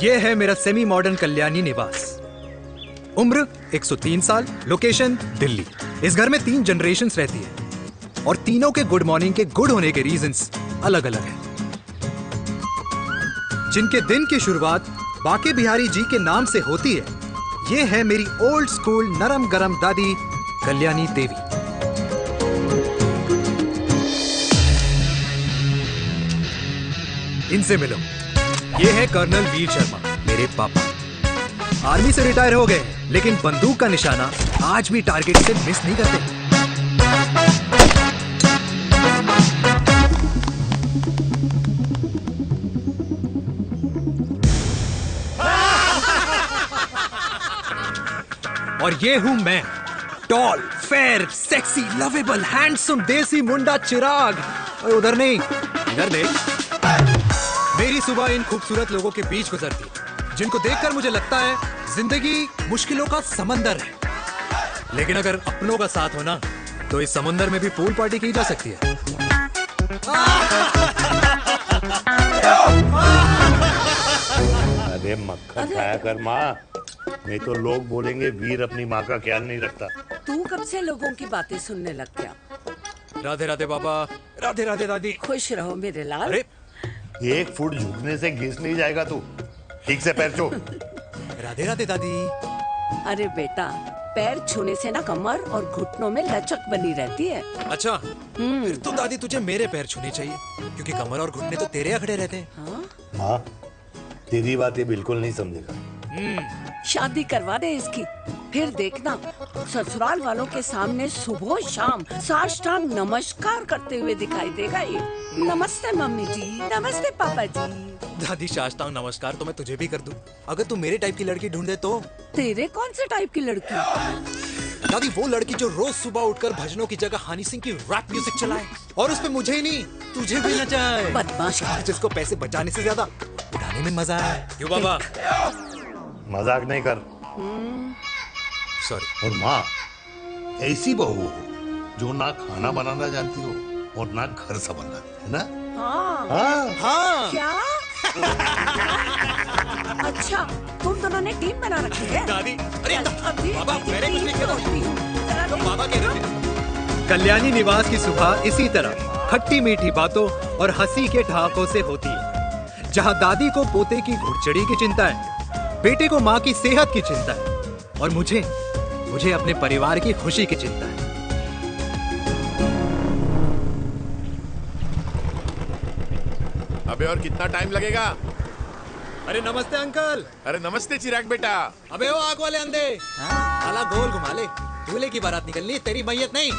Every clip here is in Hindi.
ये है मेरा सेमी मॉडर्न कल्याणी निवास। उम्र 103 साल, लोकेशन दिल्ली। इस घर में 3 जनरेशंस रहती है और तीनों के गुड मॉर्निंग के गुड होने के रीजंस अलग अलग हैं। जिनके दिन की शुरुआत बाके बिहारी जी के नाम से होती है, ये है मेरी ओल्ड स्कूल नरम गरम दादी कल्याणी देवी। इनसे मिलो, ये है कर्नल वीर शर्मा, मेरे पापा। आर्मी से रिटायर हो गए, लेकिन बंदूक का निशाना आज भी टारगेट से मिस नहीं करते। और ये हूं मैं, tall, fair, sexy, lovable, handsome, desi मुंडा चिराग। और उधर नहीं, इधर देख। मेरी सुबह इन खूबसूरत लोगों के बीच गुजरती है, जिनको देखकर मुझे लगता है जिंदगी मुश्किलों का समंदर है, लेकिन अगर अपनों का साथ हो ना, तो इस समंदर में भी पूल पार्टी की जा सकती है। अरे मक्खन खाया कर माँ, नहीं तो लोग बोलेंगे वीर अपनी माँ का ख्याल नहीं रखता। तू कब से लोगों की बातें सुनने लग गया? राधे राधे बाबा, राधे राधे दादी। खुश रहो मेरे लाल। अरे 1 फुट झुकने से घिस नहीं जाएगा तू, ठीक से पैर छू। राधे राधे दादी। अरे बेटा, पैर छूने से ना कमर और घुटनों में लचक बनी रहती है। अच्छा, फिर तो दादी तुझे मेरे पैर छूने चाहिए, क्योंकि कमर और घुटने तो तेरे अखड़े रहते हैं। हाँ? हाँ, तेरी बात ये बिल्कुल नहीं समझेगा। शादी करवा दे इसकी, फिर देखना ससुराल वालों के सामने सुबह शाम साष्टांग नमस्कार करते हुए दिखाई देगा ये। नमस्ते मम्मी जी, नमस्ते पापा जी। दादी साष्टांग नमस्कार तो मैं तुझे भी कर दूं, अगर तू मेरे टाइप की लड़की ढूंढे तो। तेरे कौन से टाइप की लड़की? दादी वो लड़की जो रोज सुबह उठकर भजनों की जगह हनी सिंह की रैप म्यूजिक चलाए, और उसपे मुझे ही नहीं तुझे भी नचाए। बदमाश, जिसको पैसे बचाने से ज्यादा उड़ाने में मजा है। क्यों बाबा? मजाक नहीं कर। सॉरी। और माँ, ऐसी बहू हो जो ना खाना बनाना जानती हो और ना घर संभालना, है ना? हाँ। हाँ हाँ। क्या? अच्छा, तुम दोनों ने टीम बना रखी है? दादी, अरे अभी बाबा, मैंने कुछ नहीं किया। तो बाबा कह रहे थे। कल्याणी निवास की सुबह इसी तरह खट्टी मीठी बातों और हंसी के ठहाकों से होती है, जहां दादी को पोते की घुड़चड़ी की चिंता है, बेटे को माँ की सेहत की चिंता है, और मुझे अपने परिवार की खुशी की चिंता है। अबे और कितना टाइम लगेगा? अरे नमस्ते अंकल। अरे नमस्ते चिराग बेटा। अबे वो आग वाले अंधे, साला गोल घुमा ले, दूल्हे की बारात निकलनी, तेरी मैयत नहीं।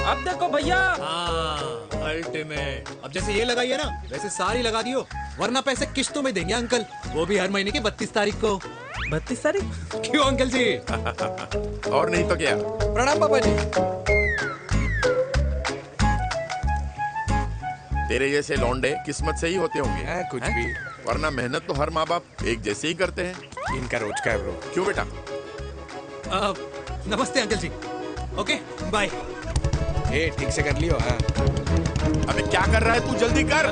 अब देखो भैया। हाँ, अल्टीमेट। अब जैसे ये लगाई है ना, वैसे सारी लगा दियो, वरना पैसे किश्तों में देंगे अंकल, वो भी हर महीने की 32 तारीख को। 32 तारीख? क्यों अंकल जी? और नहीं तो क्या। प्रणाम पापा जी। तेरे जैसे लौंडे किस्मत से ही होते होंगे। कुछ भी, वरना मेहनत तो हर माँ बाप एक जैसे ही करते हैं। इनका रोज का है ब्रो। क्यों बेटा? नमस्ते अंकल जी। Okay bye. ठीक से कर लियो। हाँ। अबे क्या कर रहा है तू, जल्दी कर।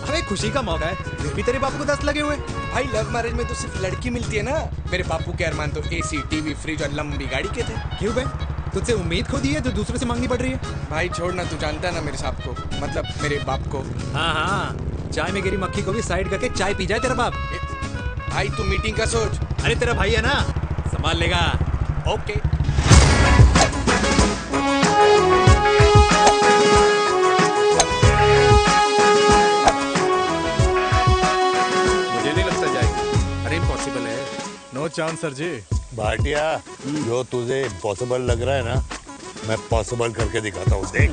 अरे खुशी का मौका है, फिर भी तेरे बापू को 10 लगे हुए। भाई लव मैरिज में तो सिर्फ लड़की मिलती है ना। मेरे बापू के अरमान तो एसी, टीवी, फ्रिज और लंबी गाड़ी के थे। क्यों बे? तुझसे उम्मीद खो दी है जो दूसरे से मांगनी पड़ रही है? भाई छोड़ ना, तू जानता है ना मेरे साहब को, मतलब मेरे बाप को। हाँ हाँ, चाय में गिरी मक्खी को भी साइड करके चाय पी जाए तेरा बाप। भाई तू मीटिंग का सोच। अरे तेरा भाई है ना, संभाल लेगा। ओके। मुझे नहीं लगता जाएगी। अरे इम्पॉसिबल है। नो चांस सर जी। भाटिया, जो तुझे इम्पॉसिबल लग रहा है ना, मैं पॉसिबल करके दिखाता हूँ, देख।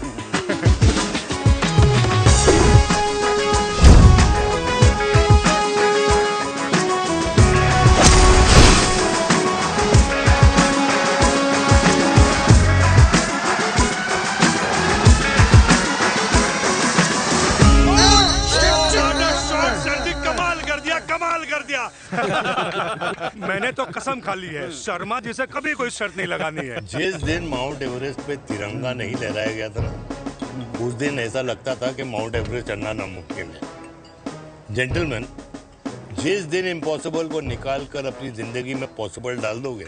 मैंने तो कसम खा ली है, शर्मा जी से कभी कोई शर्त नहीं लगानी है। जिस दिन माउंट एवरेस्ट पे तिरंगा नहीं लहराया गया था ना, उस दिन ऐसा लगता था कि माउंट एवरेस्ट चढ़ना नामुमकिन है। जेंटलमैन, जिस दिन इम्पॉसिबल को निकाल कर अपनी जिंदगी में पॉसिबल डाल दोगे,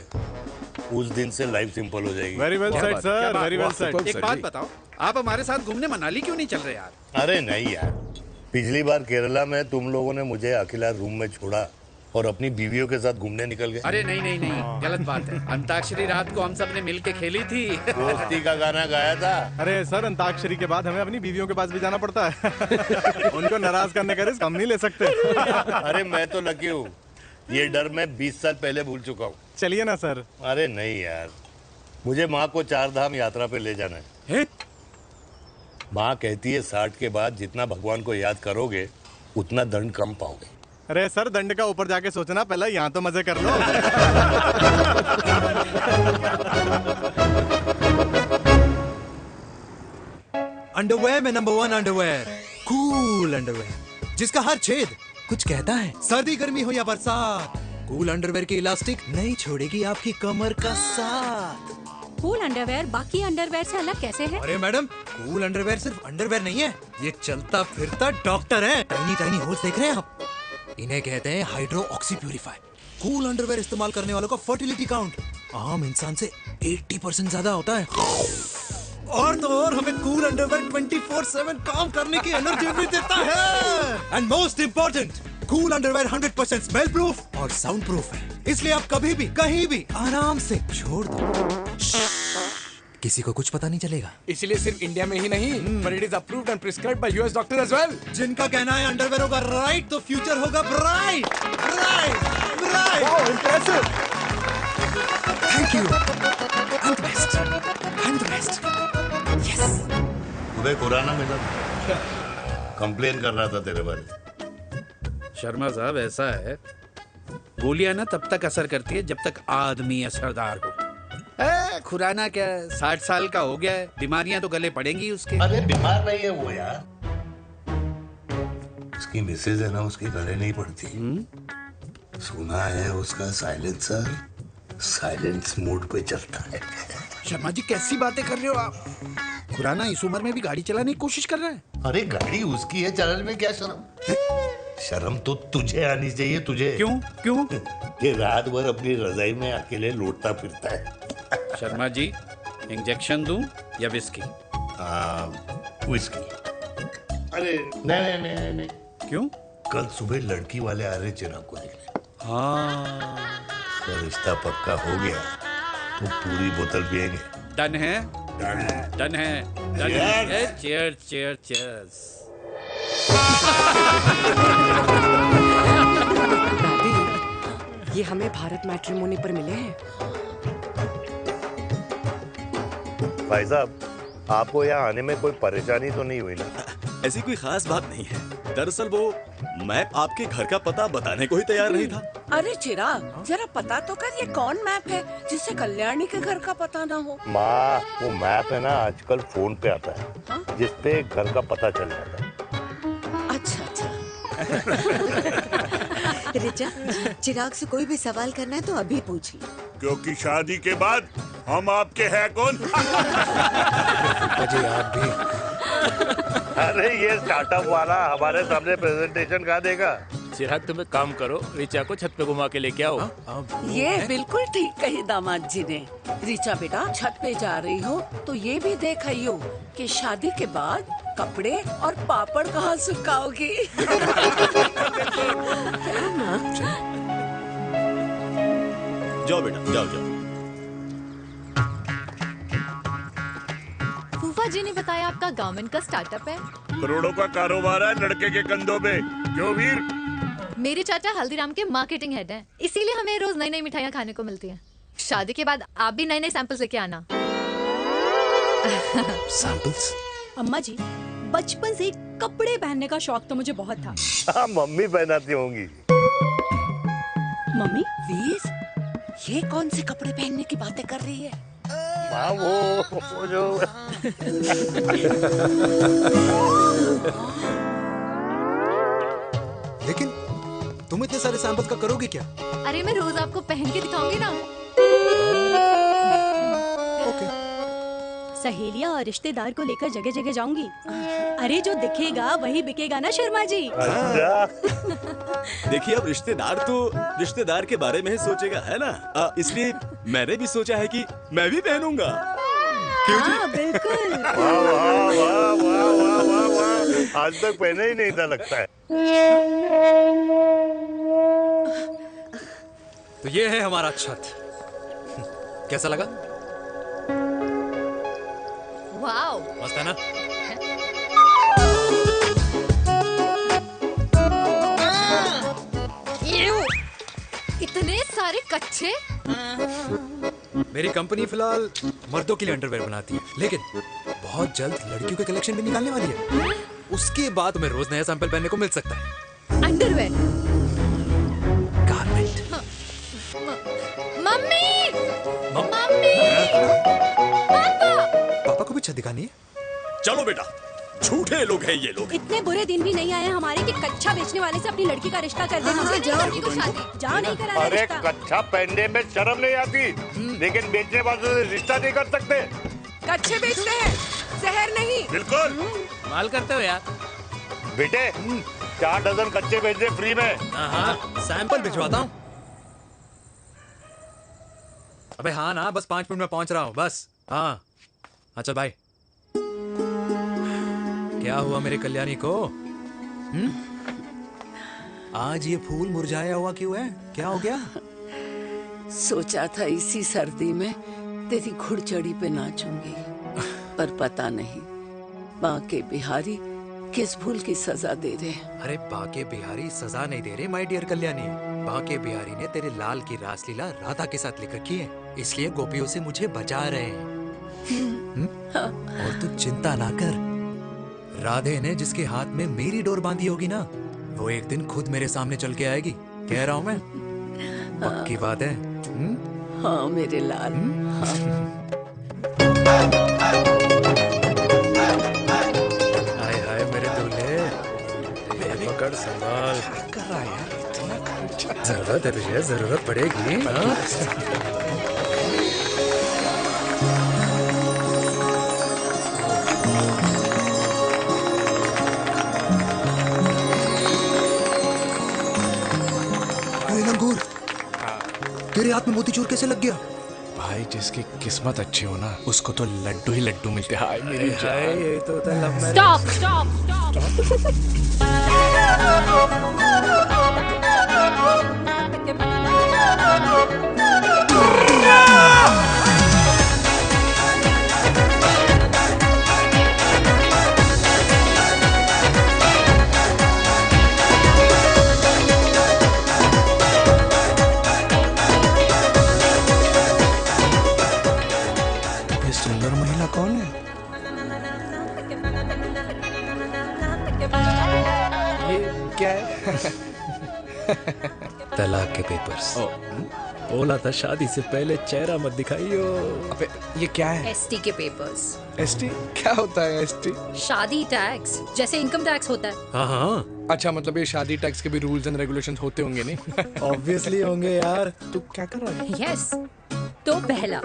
उस दिन से लाइफ सिंपल हो जाएगी। Very well said sir, very well said. एक बात बताओ, आप हमारे साथ घूमने मनाली क्यों नहीं चल रहे यार? अरे नहीं यार, पिछली बार केरला में तुम लोगों ने मुझे अकेला रूम में छोड़ा और अपनी बीवियों के साथ घूमने निकल गए। अरे नहीं नहीं नहीं, गलत बात है। अंताक्षरी रात को हम सब ने मिल के खेली थी। दोस्ती का गाना गाया था। अरे सर, अंताक्षरी के बाद हमें अपनी बीवियों के पास भी जाना पड़ता है। उनको नाराज करने का रिस्क हम नहीं ले सकते। अरे मैं तो लकी हूँ, ये डर मैं 20 साल पहले भूल चुका हूँ। चलिए ना सर। अरे नहीं यार, मुझे माँ को 4 धाम यात्रा पे ले जाना है। माँ कहती है 60 के बाद जितना भगवान को याद करोगे उतना दंड कम पाओगे। अरे सर, दंड का ऊपर जाके सोचना, पहले यहाँ तो मजे कर लो। अंडरवेयर में नंबर 1 अंडरवेयर, कूल अंडरवेयर, जिसका हर छेद कुछ कहता है। सर्दी गर्मी हो या बरसात, कूल अंडरवेयर की इलास्टिक नहीं छोड़ेगी आपकी कमर का साथ। कूल अंडरवेयर बाकी अंडरवेयर से अलग कैसे है? अरे मैडम, कूल अंडरवेयर सिर्फ अंडरवेयर नहीं है, ये चलता फिरता डॉक्टर है। टाइनी टाइनी होल्स देख रहे हैं आप? इन्हें कहते हैं hydro oxy purifier. Cool underwear इस्तेमाल करने वालों का फर्टिलिटी काउंट आम इंसान से 80% ज्यादा होता है। और तो और हमें कूल अंडरवेयर 24/7 काम करने की एनर्जी भी देता है। And most important, cool underwear 100% smell proof और साउंड प्रूफ है, इसलिए आप कभी भी कहीं भी आराम से छोड़ दो, किसी को कुछ पता नहीं चलेगा। इसलिए सिर्फ इंडिया में ही नहीं, but it is approved and prescribed by US doctor as well. जिनका कहना है अंडरवेयर होगा राइट तो फ्यूचर होगा bright, bright, bright. Wow, impressive. Thank you. I'm the best. I'm the best. Yes. तुम्हें खुराना मिला, कंप्लेन कर रहा था तेरे बारे। शर्मा साहब, ऐसा है, गोलियां ना तब तक असर करती है जब तक आदमी असरदार हो। खुराना क्या, 60 साल का हो गया है, बीमारियां तो गले पड़ेंगी उसके। अरे बीमार नहीं है वो यार, उसकी मिसेज है ना, उसकी गले नहीं पड़ती। सुना है उसका साइलेंसर साइलेंस मोड पे चलता है। शर्मा जी, कैसी बातें कर रहे हो आप? खुराना इस उम्र में भी गाड़ी चलाने की कोशिश कर रहा है। अरे गाड़ी उसकी है, चलाने में क्या शर्म? शर्म तो तुझे आनी चाहिए, तुझे। क्यों क्यों? ये रात भर अपनी रजाई में अकेले लौटता फिरता है। शर्मा जी, इंजेक्शन दूं या विस्की? विस्की। अरे नहीं नहीं नहीं नहीं। क्यों? कल सुबह लड़की वाले आ रहे चिराग को देखने। हाँ, तो रिश्ता पक्का हो गया तो पूरी बोतल पिएंगे। डन है, डन है, डन है। Cheers, cheers, cheers. दादी, ये हमें भारत मैट्रिमोनी पर मिले हैं। भाई साहब, आपको यहाँ आने में कोई परेशानी तो नहीं हुई ना? ऐसी कोई खास बात नहीं है। दरअसल वो मैप आपके घर का पता बताने को ही तैयार नहीं था। अरे चिराग, जरा पता तो कर, ये कौन मैप है जिससे कल्याणी के घर का पता ना हो? माँ, वो मैप है ना आजकल फोन पे आता है, हाँ? जिसपे घर का पता चल जाता है। अच्छा अच्छा। रिचा, चिराग से कोई भी सवाल करना है तो अभी पूछिए, क्योंकि शादी के बाद हम आपके हैं कौन? अजय आप भी। अरे ये स्टार्टअप वाला हमारे सामने प्रेजेंटेशन कहाँ देगा? चिराग, तुम एक काम करो, रिचा को छत पे घुमा के लेके आओ। ये बिल्कुल ठीक कही दामाद जी ने। रिचा बेटा, छत पे जा रही हो तो ये भी देख आइयो कि शादी के बाद कपड़े और पापड़ कहाँ सुखाओगी। जाओ बेटा, जाओ जाओ। फूफा जी ने बताया आपका गवर्नमेंट का स्टार्टअप है। करोड़ों का कारोबार है लड़के के कंधों पे। क्यों वीर? मेरे चाचा हल्दीराम के मार्केटिंग हेड हैं, इसीलिए हमें रोज नई नई मिठाइयाँ खाने को मिलती हैं। शादी के बाद आप भी नए नए सैंपल्स लेके आना। सैंपल्स? अम्मा जी, बचपन से कपड़े पहनने का शौक तो मुझे बहुत था। हाँ, मम्मी पहनाती होंगी। मम्मी? वीर, ये कौन से कपड़े पहनने की बातें कर रही है? माँ, वो जो लेकिन तुम इतने सारे सैंपल्स का करोगे क्या? अरे मैं रोज आपको पहन के दिखाऊंगी ना। ओके। सहेलियां और रिश्तेदार को लेकर जगह जगह जाऊंगी। अरे जो दिखेगा वही बिकेगा ना शर्मा जी। देखिए अब रिश्तेदार तो रिश्तेदार के बारे में ही सोचेगा, है ना? इसलिए मैंने भी सोचा है कि मैं भी पहनूंगा। क्यों जी? हाँ बिल्कुल। वाह वाह वाह वाह वाह वाह वाह, आज तक पहने ही नहीं था लगता है। तो ये है हमारा छत, कैसा लगा? वाओ, मस्त है ना? इतने सारे कच्चे। मेरी कंपनी फिलहाल मर्दों के लिए अंडरवेयर बनाती है, लेकिन बहुत जल्द लड़कियों के कलेक्शन भी निकालने वाली है। उसके बाद तुम्हें रोज नया सैंपल पहनने को मिल सकता है। अंडरवेयर। गारमेंट। मम्मी, मम्मी, पापा को भी छत दिखानी है। चलो बेटा, झूठे लोग हैं ये लोग। इतने बुरे दिन भी नहीं आए हमारे कि कच्चा बेचने वाले से अपनी लड़की का रिश्ता कर देना। हाँ, जाओ लड़की को शादी। जाओ नहीं करा अरे रिश्ता। कच्चा पहनने में शर्म नहीं आती, लेकिन बेचने वालों से रिश्ता नहीं कर सकते। कच्चे बेचते हैं, जहर नहीं। बिल्कुल। माल करते हो यार। बेटे 4 डजन कच्चे बेच दे फ्री में। हाँ, सैंपल भिजवाता हूँ। अबे हाँ ना, बस 5 मिनट में पहुंच रहा हूँ बस। हाँ चल भाई। क्या हुआ मेरी कल्याणी को? आज ये फूल मुरझाया हुआ क्यों है? क्या हो गया? सोचा था इसी सर्दी में तेरी घुड़चड़ी पे नाचूंगी, पर पता नहीं बांके बिहारी किस भूल की सजा दे रहे। अरे बांके बिहारी सजा नहीं दे रहे माय डियर कल्याणी। बांके बिहारी ने तेरे लाल की रासलीला राधा के साथ लिख रखी है, इसलिए गोपियों से मुझे बचा रहे हैं। और तू चिंता ना कर, राधे ने जिसके हाथ में मेरी डोर बांधी होगी ना, वो एक दिन खुद मेरे सामने चल के आएगी। कह रहा हूँ मैं, पक्की बात है। हाँ मेरे लाल। हाय हाय मेरे दूल्हे, पकड़ संभाल। कर रहा है यार, इतना खर्चा। जरूरत है तुझे, जरूरत पड़ेगी। तेरे हाथ में मोतीचूर कैसे लग गया? भाई जिसकी किस्मत अच्छी हो ना, उसको तो लड्डू ही लड्डू मिलते हैं। हाय मेरी जान। ये तो होता है लव मैरिज। स्टॉप स्टॉप ये सुंदर महिला कौन है? ये क्या है? तलाक के पेपर्स। बोला था शादी से पहले चेहरा मत दिखाइयो। अबे ये क्या है? एसटी के पेपर्स। एसटी क्या होता है? एसटी शादी टैक्स, जैसे इनकम टैक्स होता है। हाँ अच्छा, मतलब ये शादी टैक्स के भी रूल्स एंड रेगुलेशंस होते होंगे नहीं? ऑब्वियसली होंगे यार। तू क्या कर रहा है? यस। तो पहला,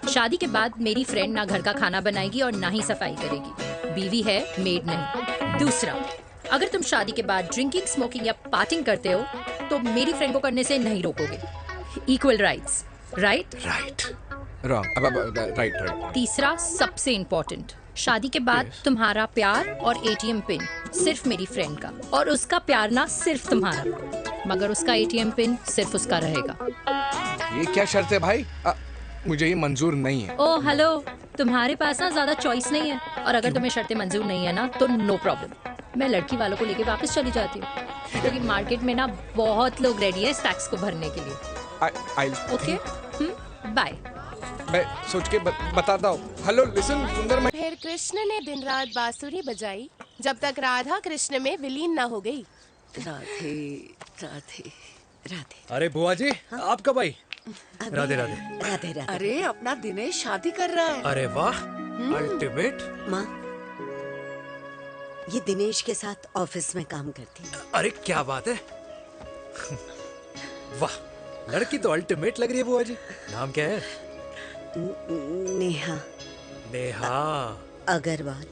शादी के बाद मेरी फ्रेंड ना घर का खाना बनाएगी और ना ही सफाई करेगी। बीवी है, मेड नहीं। दूसरा, अगर तुम शादी के बाद ड्रिंकिंग, स्मोकिंग या पार्टिंग करते हो तो मेरी फ्रेंड को करने से नहीं रोकोगे। Equal rights, right? Right wrong. अब राइट राइट। तीसरा सबसे इम्पोर्टेंट, शादी के बाद तुम्हारा प्यार और एटीएम पिन सिर्फ मेरी फ्रेंड का, और उसका प्यार ना सिर्फ तुम्हारा, मगर उसका एटीएम पिन सिर्फ उसका रहेगा। ये क्या शर्त है भाई? मुझे ये मंजूर नहीं है। ओ हेलो, तुम्हारे पास ना ज्यादा चॉइस नहीं है, और अगर तुम्हें शर्तें मंजूर नहीं है ना तो नो प्रॉब्लम, मैं लड़की वालों को लेके वापस चली जाती हूँ, क्योंकि मार्केट में ना बहुत लोग रेडी है इस टैक्स को भरने के लिए। Okay, bye. मैं सोच के बताता हूँ। हेलो लिसन सुंदर। फिर कृष्ण ने दिन रात बांसुरी बजाई जब तक राधा कृष्ण में विलीन ना हो गई। राधे राधे राधे। अरे बुआ जी, आप कब आई? राधे राधे। राधे राधे। अरे अपना दिनेश शादी कर रहा है। अरे वाह, अल्टीमेट। माँ, ये दिनेश के साथ ऑफिस में काम करती है। अरे क्या बात है। वाह, लड़की तो अल्टीमेट लग रही है बुआ जी। नाम क्या है? नेहा। नेहा अग्रवाल।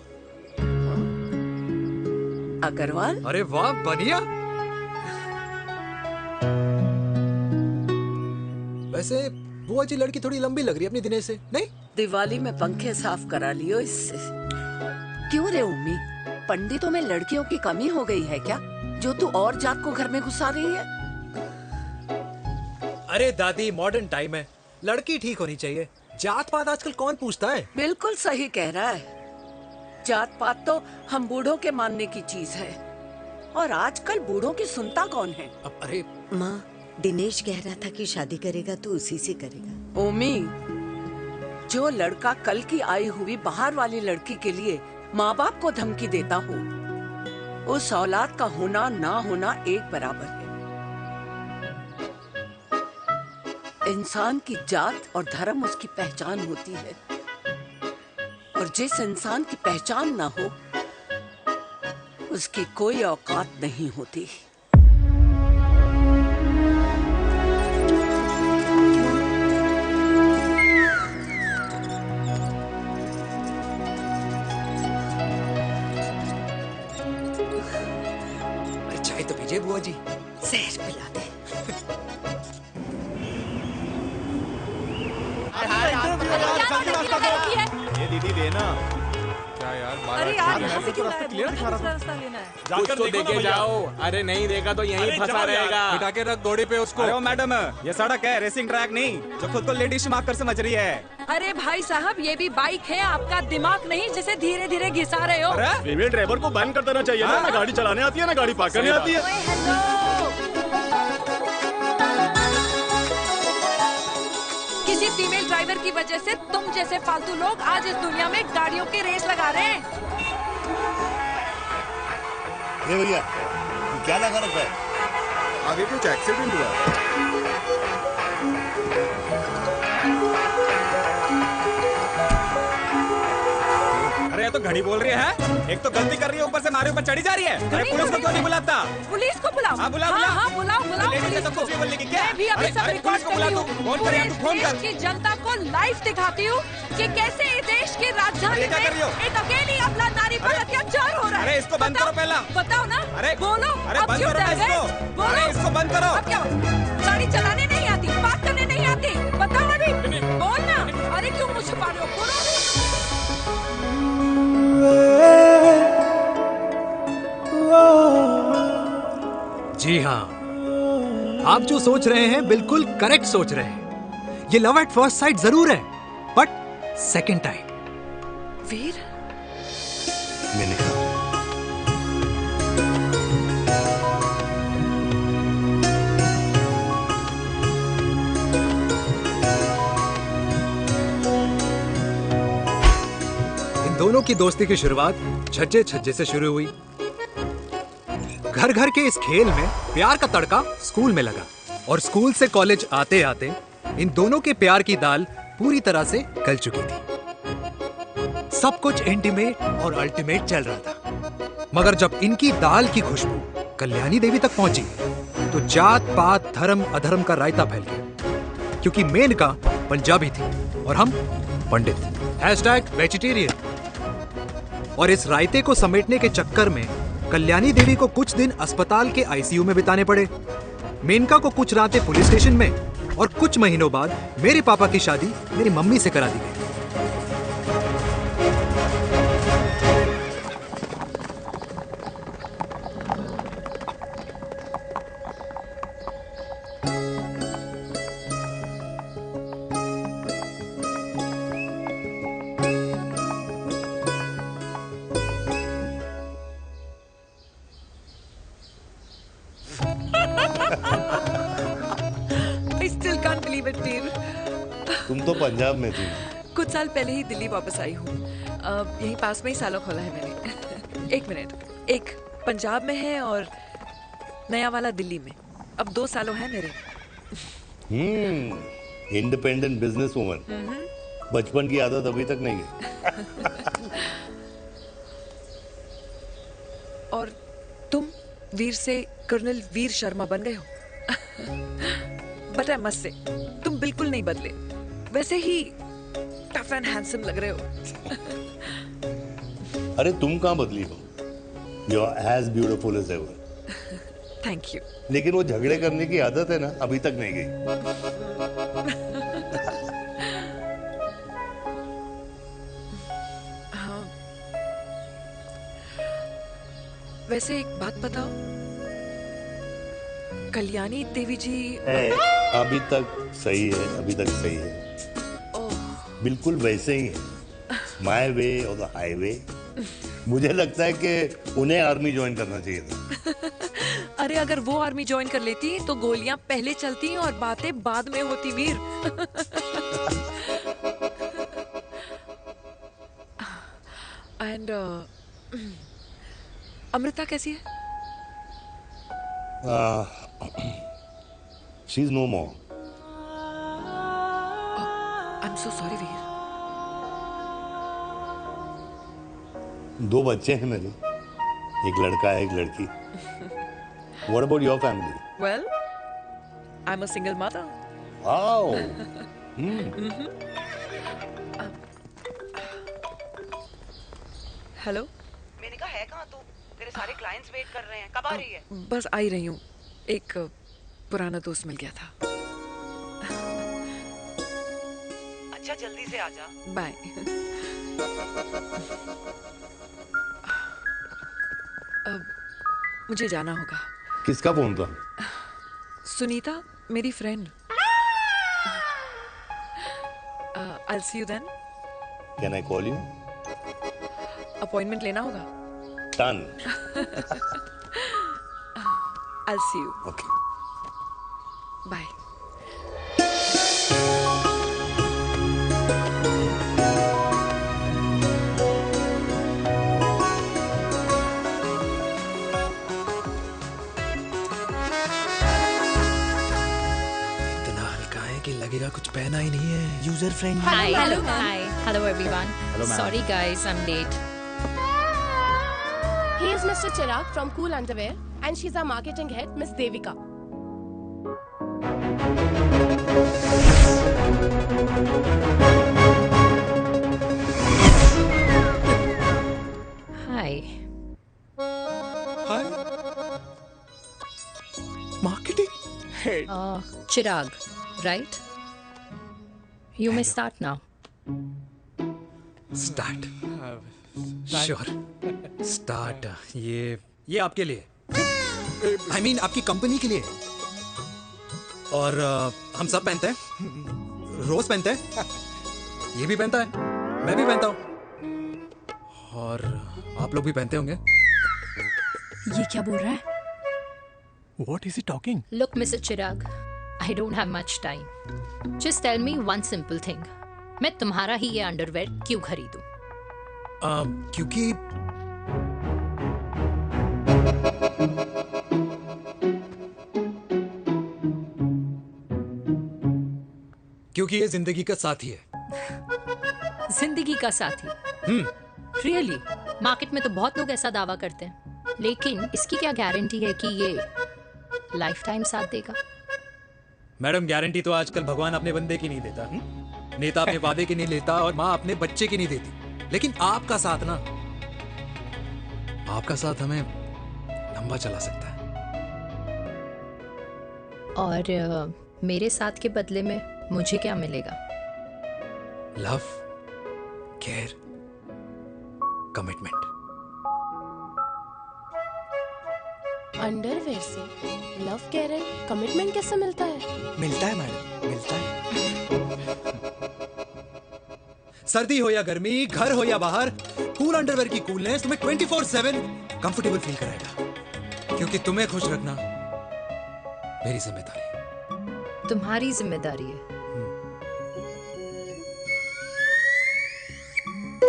अग्रवाल? अरे वाह बनिया। वैसे बुआ जी लड़की थोड़ी लंबी लग रही है अपनी दिनेश से, नहीं? दिवाली में पंखे साफ करा लियो इससे। क्यों रे उम्मी, पंडितों में लड़कियों की कमी हो गई है क्या, जो तू और जात को घर में घुसा रही है? अरे दादी मॉडर्न टाइम है, लड़की ठीक होनी चाहिए। जात पात आजकल कौन पूछता है? बिल्कुल सही कह रहा है। जात पात तो हम बूढ़ों के मानने की चीज है, और आजकल बूढ़ों की सुनता कौन है? अरे माँ, दिनेश कह रहा था कि शादी करेगा तो उसी से करेगा। ओमी, जो लड़का कल की आई हुई बाहर वाली लड़की के लिए माँ बाप को धमकी देता हो, उस औलाद का होना ना होना एक बराबर है। इंसान की जात और धर्म उसकी पहचान होती है, और जिस इंसान की पहचान ना हो उसकी कोई औकात नहीं होती। चाय तो पीजिए बुआ जी। जहर पिला दे। ये दीदी देना। क्या यार, अरे यार यहाँ से क्यों आए? क्लियर दिखा रहा रास्ता लेना है। कुछ तो देके जाओ। अरे नहीं देगा तो यहीं फंसा रहेगा। बिठा के रख घोड़े पे उसको। अरे मैडम, ये सड़क है, रेसिंग ट्रैक नहीं जो खुद को लेडी शिमाक कर समझ रही है। अरे भाई साहब, ये भी बाइक है, आपका दिमाग नहीं जिसे धीरे धीरे घिसा रहे हो। फीमेल ड्राइवर को बैन कर देना चाहिए ना। ना गाड़ी चलाने आती है ना गाड़ी पार्क करने आती है। किसी फीमेल ड्राइवर की वजह से तुम जैसे फालतू लोग आज इस दुनिया में गाड़ियों की रेस लगा रहे हैं। ये भैया क्या लगा रखा है? आगे कुछ एक्सीडेंट हुआ। अरे ये तो घड़ी बोल रही है। एक तो गलती कर रही है, ऊपर से हमारे ऊपर चढ़ी जा रही है। अरे पुलिस को क्यों नहीं बुलाता? पुलिस को बुलाओ। हाँ बुलाओ बुलाओ। हाँ बुलाओ बुलाओ लेडीज तो कुछ भी बोलने की क्या? मैं भी अभी सब रिकॉर्ड कर रही हूँ। फोन कर यार, तू फोन कर। देश की जनता को लाइव दिखाती हूँ कि कैसे इस देश की राजधानी में एक अकेली अबला नारी पर अत्याचार हो रहा है। अरे इसको बंद करो पहला। बताओ ना। अरे बोलो। अरे बंद करो ना इसको। बोलो। अरे इसको बंद करो। अब क्या? गाड़ी चलाने नहीं आती, बात करने नहीं आती, बताओ अभी। बोल ना। अरे क्यों मुझे छुपा रहे हो? बोलो। जी हाँ, आप जो सोच रहे हैं बिल्कुल करेक्ट सोच रहे हैं। ये लव एट फर्स्ट साइट जरूर है, बट सेकंड टाइम। वीर, मैंने कहा इन दोनों की दोस्ती की शुरुआत छज्जे छज्जे से शुरू हुई। घर घर के इस खेल में प्यार का तड़का स्कूल में लगा, और स्कूल से कॉलेज आते आते इन दोनों के प्यार की दाल पूरी तरह से गल चुकी थी। सब कुछ इंटीमेट और अल्टीमेट चल रहा था, मगर जब इनकी दाल की खुशबू कल्याणी देवी तक पहुंची तो जात पात धर्म अधर्म का रायता फैल गया, क्योंकि मेनका पंजाबी थी और हम पंडित। वेजिटेरियन। और इस रायते को समेटने के चक्कर में कल्याणी देवी को कुछ दिन अस्पताल के आईसीयू में बिताने पड़े, मेनका को कुछ रातें पुलिस स्टेशन में, और कुछ महीनों बाद मेरे पापा की शादी मेरी मम्मी से करा दी गई। I still can't believe it, dear. तुम तो पंजाब में थी। कुछ साल पहले ही दिल्ली वापस आई हूँ। यहीं पास में ही सालों खोला है मैंने। एक मिनट, एक पंजाब में है और नया वाला दिल्ली में। अब 2 सालों है मेरे। Independent business woman. बचपन की आदत अभी तक नहीं है। और तुम वीर से कर्नल वीर शर्मा बन गए हो। बट आई मस्ट से, तुम बिल्कुल नहीं बदले। वैसे ही टफ एंड हैंडसम लग रहे हो। अरे तुम कहाँ बदली हो? You are as beautiful as ever. Thank you. लेकिन वो झगड़े करने की आदत है ना, अभी तक नहीं गई। हाँ। वैसे एक बात बताओ, कल्याणी देवी जी अभी तक सही है, अभी तक सही है, बिल्कुल वैसे ही है। माय वे और द हाईवे। मुझे लगता है कि उन्हें आर्मी ज्वाइन करना चाहिए था। अरे अगर वो आर्मी ज्वाइन कर लेती तो गोलियां पहले चलती और बातें बाद में होती वीर। एंड अमृता कैसी है? She is no more. I am so sorry Veer. 2 बच्चे हैं मेरे, एक लड़का है, एक लड़की। What about your family? Well, I'm a single mother. Wow. Hello. मैंने कहा है कहाँ तू? तेरे सारे क्लाइंट्स वेट कर रहे हैं, कब आ रही है? बस आ ही रही हूँ, एक पुराना दोस्त मिल गया था। अच्छा जल्दी से आ जा। बाय। अब मुझे जाना होगा। किसका फोन था? सुनीता, मेरी friend. I'll see you then. Can I call you? Appointment लेना होगा। Done. I'll see you. Okay. Bye. लगेगा कुछ पहना ही नहीं है। User friendly. Hi. Hello everyone. Hello, ma'am. Sorry guys, I'm late. He is Mr. Chirag from Cool Underwear and she's our marketing head, Miss Devika. Hi. Hi. Marketing head. Chirag, right? You may start now. Start. Sure. Start. ये आपके लिए। I mean आपकी कंपनी के लिए। और हम सब पहनते हैं। रोज पहनते हैं। ये भी पहनता है। मैं भी पहनता हूँ। और आप लोग भी पहनते होंगे। ये क्या बोल रहा है? What is he talking? Look, Mr. Chirag, I don't have much time. Just tell me one simple thing. मैं तुम्हारा ही ये अंडरवेयर क्यों खरीदूं? क्योंकि ये जिंदगी का साथी है। जिंदगी का साथी? Really? मार्केट में तो बहुत लोग ऐसा दावा करते हैं, लेकिन इसकी क्या गारंटी है कि ये लाइफ टाइम साथ देगा? मैडम, गारंटी तो आजकल भगवान अपने बंदे की नहीं देता, नेता अपने वादे की नहीं लेता और माँ अपने बच्चे की नहीं देती। लेकिन आपका साथ ना, आपका साथ हमें लंबा चला सकता है। और मेरे साथ के बदले में मुझे क्या मिलेगा? Love, care, commitment. अंडरवेयर से लव, केयर, कमिटमेंट कैसे मिलता है? मिलता है मैडम, मिलता है। सर्दी हो या गर्मी, घर हो या बाहर, कूल अंडरवेयर की कूलनेस तुम्हें 24/7 कंफर्टेबल फील कराएगा। क्योंकि तुम्हें खुश रखना मेरी जिम्मेदारी है। तुम्हारी जिम्मेदारी है?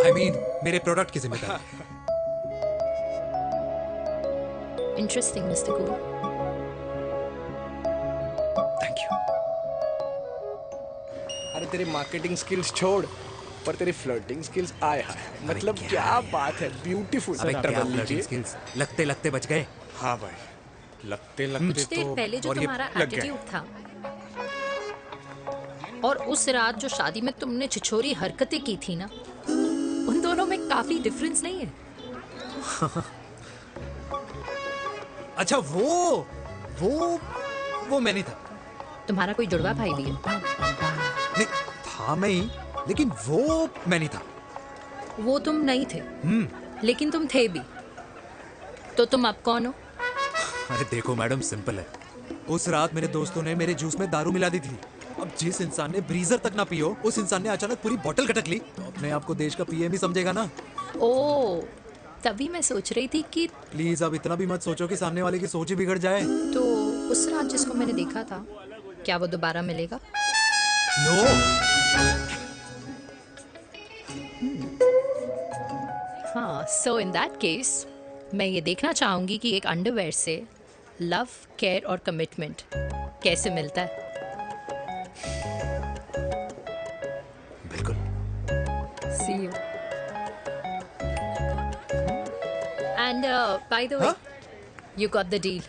I mean, मेरे प्रोडक्ट की जिम्मेदारी है। Interesting, Mr. Cool. Thank you. अरे तेरी मार्केटिंग स्किल्स छोड़, पर तेरी फ्लर्टिंग स्किल्स आए हाय, मतलब क्या बात है, ब्यूटीफुल। स्किल्स लगते लगते बच गए। हाँ भाई, लगते कुछ देर पहले जो तुम्हारा एटीट्यूड था, और उस रात जो शादी में तुमने छिछोरी हरकतें की थी ना, उन दोनों में काफी डिफरेंस नहीं है? अच्छा वो मैं नहीं था। तुम्हारा कोई जुड़वा भाई भी है? नहीं था मैं ही, लेकिन वो मैं नहीं था। वो तुम नहीं थे, लेकिन तुम थे भी। तो तुम अब कौन हो? अरे देखो मैडम, सिंपल है। उस रात मेरे दोस्तों ने मेरे जूस में दारू मिला दी थी। अब जिस इंसान ने ब्रीजर तक ना पियो, उस इंसान ने अचानक पूरी बोतल खटक ली, तो अपने आप को देश का पीएम ही समझेगा ना। ओ, तभी मैं सोच रही थी कि प्लीज अब इतना भी मत सोचो कि सामने वाले की सोच ही बिगड़ जाए। तो उस रात जिसको मैंने देखा था, क्या वो दोबारा मिलेगा? नो। हाँ, सो इन दैट केस मैं ये देखना चाहूंगी कि एक अंडरवेयर से लव, केयर और कमिटमेंट कैसे मिलता है। बिल्कुल। See you. And by the way, you got the deal.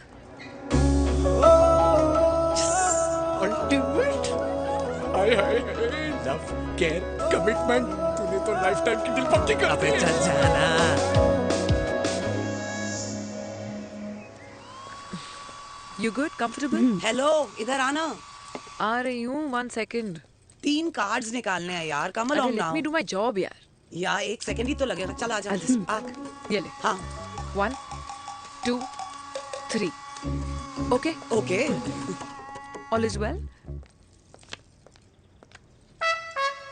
Ultimate. Hi hi love, care, commitment. तूने तो लाइफ टाइम की दिल पक्की कर दी। चल जाना। You good? Comfortable? हेलो, इधर आना। आ रही हूँ, 1 second. 3 कार्ड्स निकालने हैं यार, कम along Let now। me do my job यार. या 1 सेकंड ही तो लगेगा। चल आजा। आ। ये ले. हाँ। 1, 2, 3. Okay? Okay. All is well?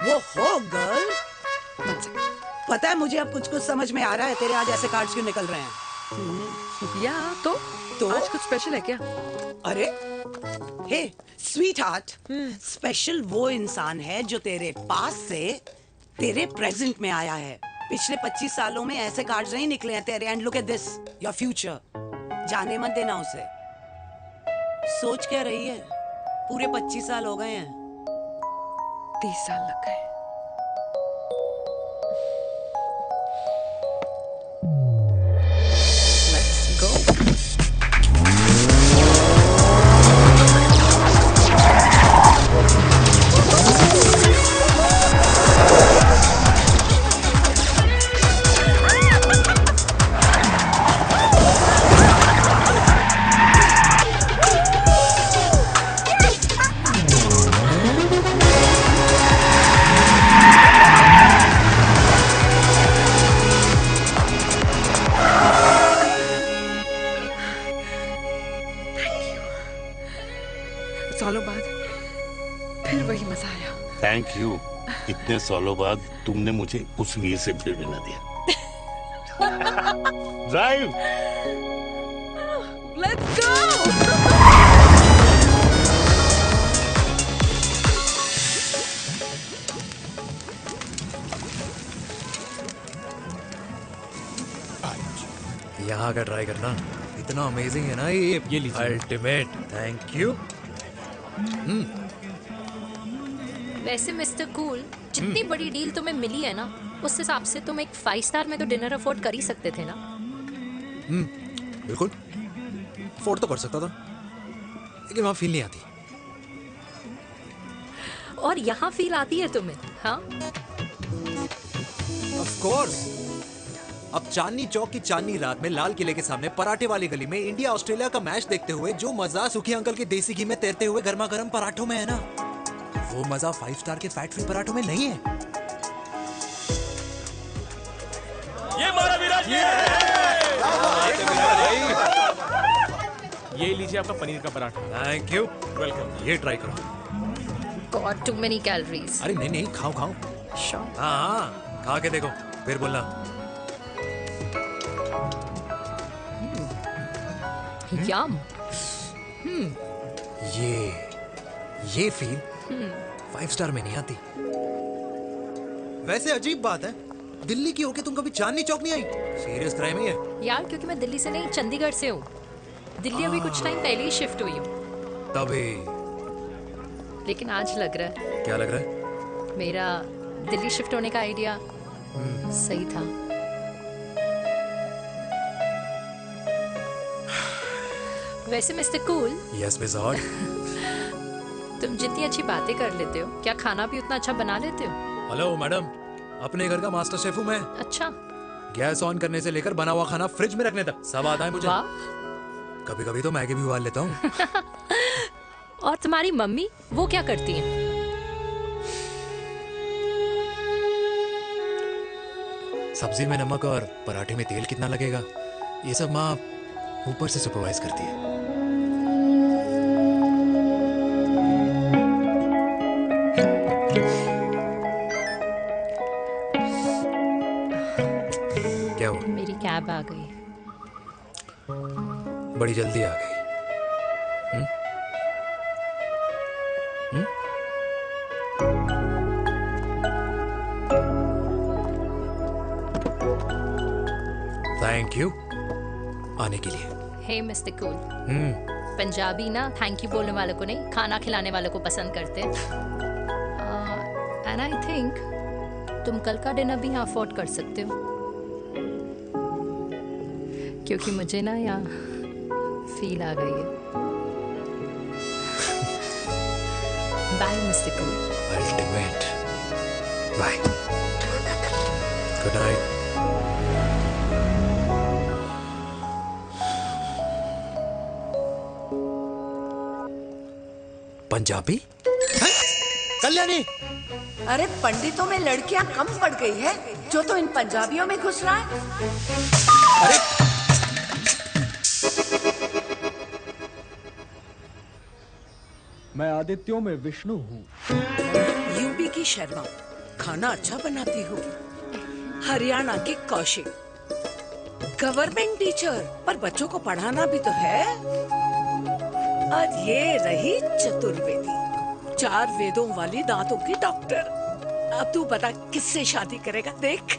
वो हो गर्ल। 1 second. पता है मुझे अब कुछ समझ में आ रहा है, तेरे आज ऐसे कार्ड्स क्यों निकल रहे हैं। या तो आज कुछ स्पेशल है क्या? अरे हे स्वीट हार्ट, स्पेशल वो इंसान है जो तेरे पास से तेरे प्रेजेंट में आया है। पिछले 25 सालों में ऐसे कार्ड्स नहीं निकले हैं तेरे। And look at this, your future. जाने मत देना उसे। सोच क्या रही है, पूरे 25 साल हो गए हैं। 30 साल लग गए। सालों बाद फिर वही मजा आया। Thank you. इतने सालों बाद तुमने मुझे उस वीर से भी मिला दिया। ड्राइव। Let's go! यहाँ का ट्राई करना, इतना अमेजिंग है ना ये लीजिए। अल्टीमेट। Thank you. वैसे मिस्टर कूल, जितनी बड़ी डील तुम्हें मिली है ना, उस हिसाब से तुम एक 5 स्टार में तो डिनर अफोर्ड कर ही सकते थे ना। बिल्कुल अफोर्ड तो कर सकता था, लेकिन वहां फील नहीं आती। और यहाँ फील आती है तुम्हें? हाँ, ऑफ कोर्स। अब चांदनी चौक की चांदनी रात में लाल किले के सामने पराठे वाली गली में इंडिया ऑस्ट्रेलिया का मैच देखते हुए जो मजा सुखी अंकल के देसी घी में तैरते हुए गर्मा गर्म पराठों में है ना, वो मजा 5 स्टार के फैट फ्री पराठों में नहीं है। ये हमारा विराज ये लीजिए आपका पनीर का पराठा। Thank you. वेलकम। ये ट्राई करो। God too many calories. अरे नहीं नहीं, खाओ खाओ। हाँ, खा के देखो फिर बोलना। यम। ये फील 5 स्टार में नहीं आती। वैसे अजीब बात है, दिल्ली की होके तुम कभी चांदनी चौक नहीं आई? सीरियस क्राइम ही है यार, क्योंकि मैं दिल्ली से नहीं, चंडीगढ़ से हूँ। दिल्ली अभी कुछ टाइम पहले ही शिफ्ट हुई हूँ। तभी। लेकिन आज लग रहा है, क्या लग रहा है? मेरा दिल्ली शिफ्ट होने का आइडिया सही था। वैसे mister cool, yes miss hot. तुम जितनी अच्छी बातें कर लेते हो, क्या खाना भी उतना अच्छा बना लेते हो? हेलो मैडम, अपने घर का मास्टर शेफ हूँ मैं। अच्छा। गैस ऑन करने से लेकर बना हुआ खाना फ्रिज में रखने तक सब आता है मुझे। कभी कभी तो मैगी भी उबाल लेता हूँ। और तुम्हारी मम्मी वो क्या करती हैं? सब्जी में नमक और पराठे में तेल कितना लगेगा, ये सब माँ ऊपर से सुपरवाइज करती है। क्या हुआ? मेरी कैब आ गई। बड़ी जल्दी आ गई। थैंक यू आने के लिए। हे मिस्टर कूल, पंजाबी ना थैंक यू बोलने वालों को नहीं, खाना खिलाने वालों को पसंद करते हैं। एंड आई थिंक तुम कल का डिनर भी यहाँ अफोर्ड कर सकते हो, क्योंकि मुझे ना यहाँ फील आ गई है। Bye mister cool. Ultimate. Bye. Good night. Punjabi? Kalyani, अरे पंडितों में लड़कियां कम पड़ गई है जो तो इन पंजाबियों में घुस रहा है। अरे मैं आदित्यों में विष्णु हूँ। यूपी की शर्मा, खाना अच्छा बनाती होगी। हरियाणा की कौशिक, गवर्नमेंट टीचर, पर बच्चों को पढ़ाना भी तो है। और ये रही चतुर्वेदी, 4 वेदों वाली दांतों की डॉक्टर। अब तू बता किससे शादी करेगा? देख।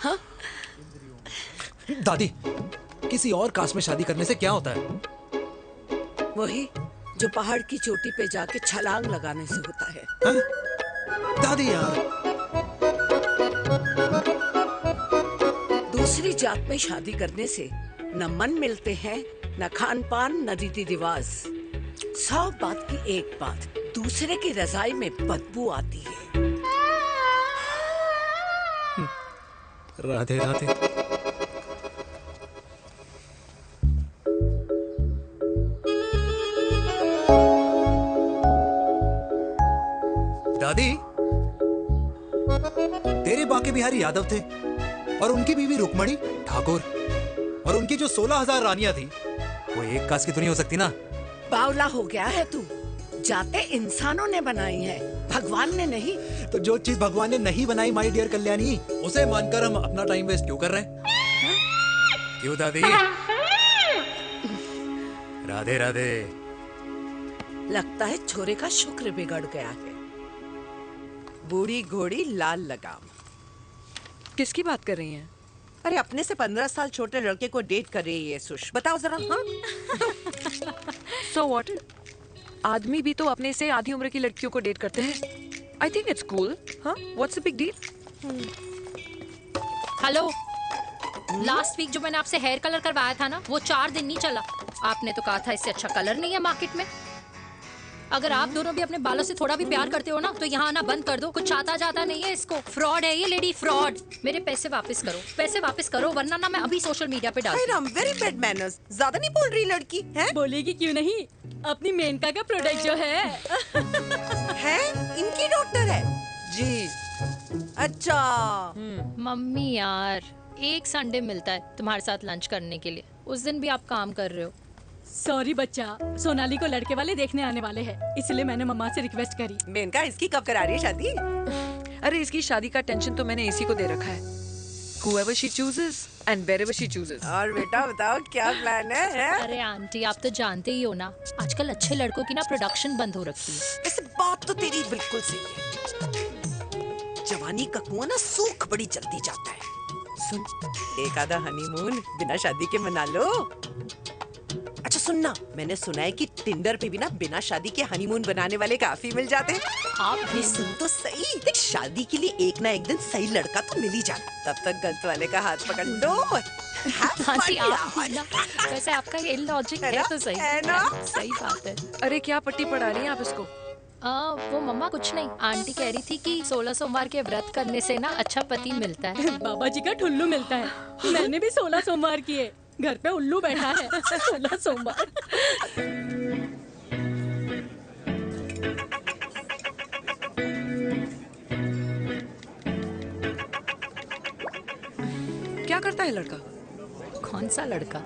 हाँ? दादी, किसी और कास्ट में शादी करने से क्या होता है? वही जो पहाड़ की चोटी पे जाके छलांग लगाने से होता है। हाँ? दादी यार, दूसरी जात में शादी करने से न मन मिलते हैं, न खान पान, न रीति रिवाज। 100 बात की एक बात, दूसरे की रजाई में बदबू आती है। राधे राधे। दादी, तेरे बाके बिहारी यादव थे और उनकी बीवी रुक्मणी ठाकुर, और उनकी जो 16,000 रानियां थी वो एक कास्ट की तो नहीं हो सकती ना। बावला हो गया है तू। जाते इंसानों ने बनाई है, भगवान ने नहीं। तो जो चीज भगवान ने नहीं बनाई माय डियर कल्याणी, उसे मानकर हम अपना टाइम वेस्ट क्यों कर रहे हैं? क्यों दादी? राधे राधे। लगता है छोरे का शुक्र बिगड़ गया है। बूढ़ी घोड़ी लाल लगाम। किसकी बात कर रही हैं? अरे अपने से 15 साल छोटे लड़के को डेट कर रही है सुश, बताओ जरा। हाँ? So what? आदमी भी तो अपने से आधी उम्र की लड़कियों को डेट करते हैं। I think it's cool. हाँ? What's the big deal? Hello, last week जो मैंने आपसे हेयर कलर करवाया था ना, वो 4 दिन नहीं चला। आपने तो कहा था इससे अच्छा कलर नहीं है मार्केट में। अगर आप दोनों भी अपने बालों से थोड़ा भी प्यार करते हो ना, तो यहाँ आना बंद कर दो। कुछ आता जाता नहीं है इसको। फ्रॉड है ये लेडी, फ्रॉड। मेरे पैसे वापस करो, पैसे वापस करो, वरना ना मैं अभी सोशल मीडिया पे डाल दूँ। Very bad manners. ज्यादा नहीं बोल रही लड़की है? बोलेगी क्यों नहीं? अपनी मेनका का प्रोडक्ट जो है इनकी डॉक्टर है जी। अच्छा मम्मी यार, एक संडे मिलता है तुम्हारे साथ लंच करने के लिए, उस दिन भी आप काम कर रहे हो। सॉरी बच्चा, सोनाली को लड़के वाले देखने आने वाले हैं, इसलिए मैंने मम्मा से रिक्वेस्ट करी। मेनका, इसकी कब करा रही है शादी? अरे इसकी शादी का टेंशन तो मैंने इसी को दे रखा है। Whoever she chooses and wherever she chooses. और बेटा बताओ क्या प्लान है? अरे आंटी, आप तो जानते ही हो ना, आजकल अच्छे लड़कों की ना प्रोडक्शन बंद हो रखी है। ऐसे बात तो तेरी बिल्कुल सही है। जवानी का कुआं ना सूख बड़ी जल्दी जाता है। सुन, एक आधा हनीमून बिना शादी के मना लो। अच्छा सुनना, मैंने सुना है कि टिंडर पे भी ना बिना शादी के हनीमून बनाने वाले काफी मिल जाते हैं। आप भी सुन तो सही, देख शादी के लिए एक ना एक दिन सही लड़का तो मिल ही जाता, तब तक गलत वाले का हाथ पकड़ लो। आंटी आप ना, वैसे आपका ये लॉजिक है तो सही है ना, सही बात है। अरे क्या पट्टी पढ़ा रही हैं आप इसको? वो मम्मा कुछ नहीं, आंटी कह रही थी कि 16 सोमवार के व्रत करने से ना अच्छा पति मिलता है। बाबा जी का ठुल्लू मिलता है। मैंने भी 16 सोमवार किए, घर पे उल्लू बैठा है। 16 सोमवार। क्या करता है लड़का? कौन सा लड़का?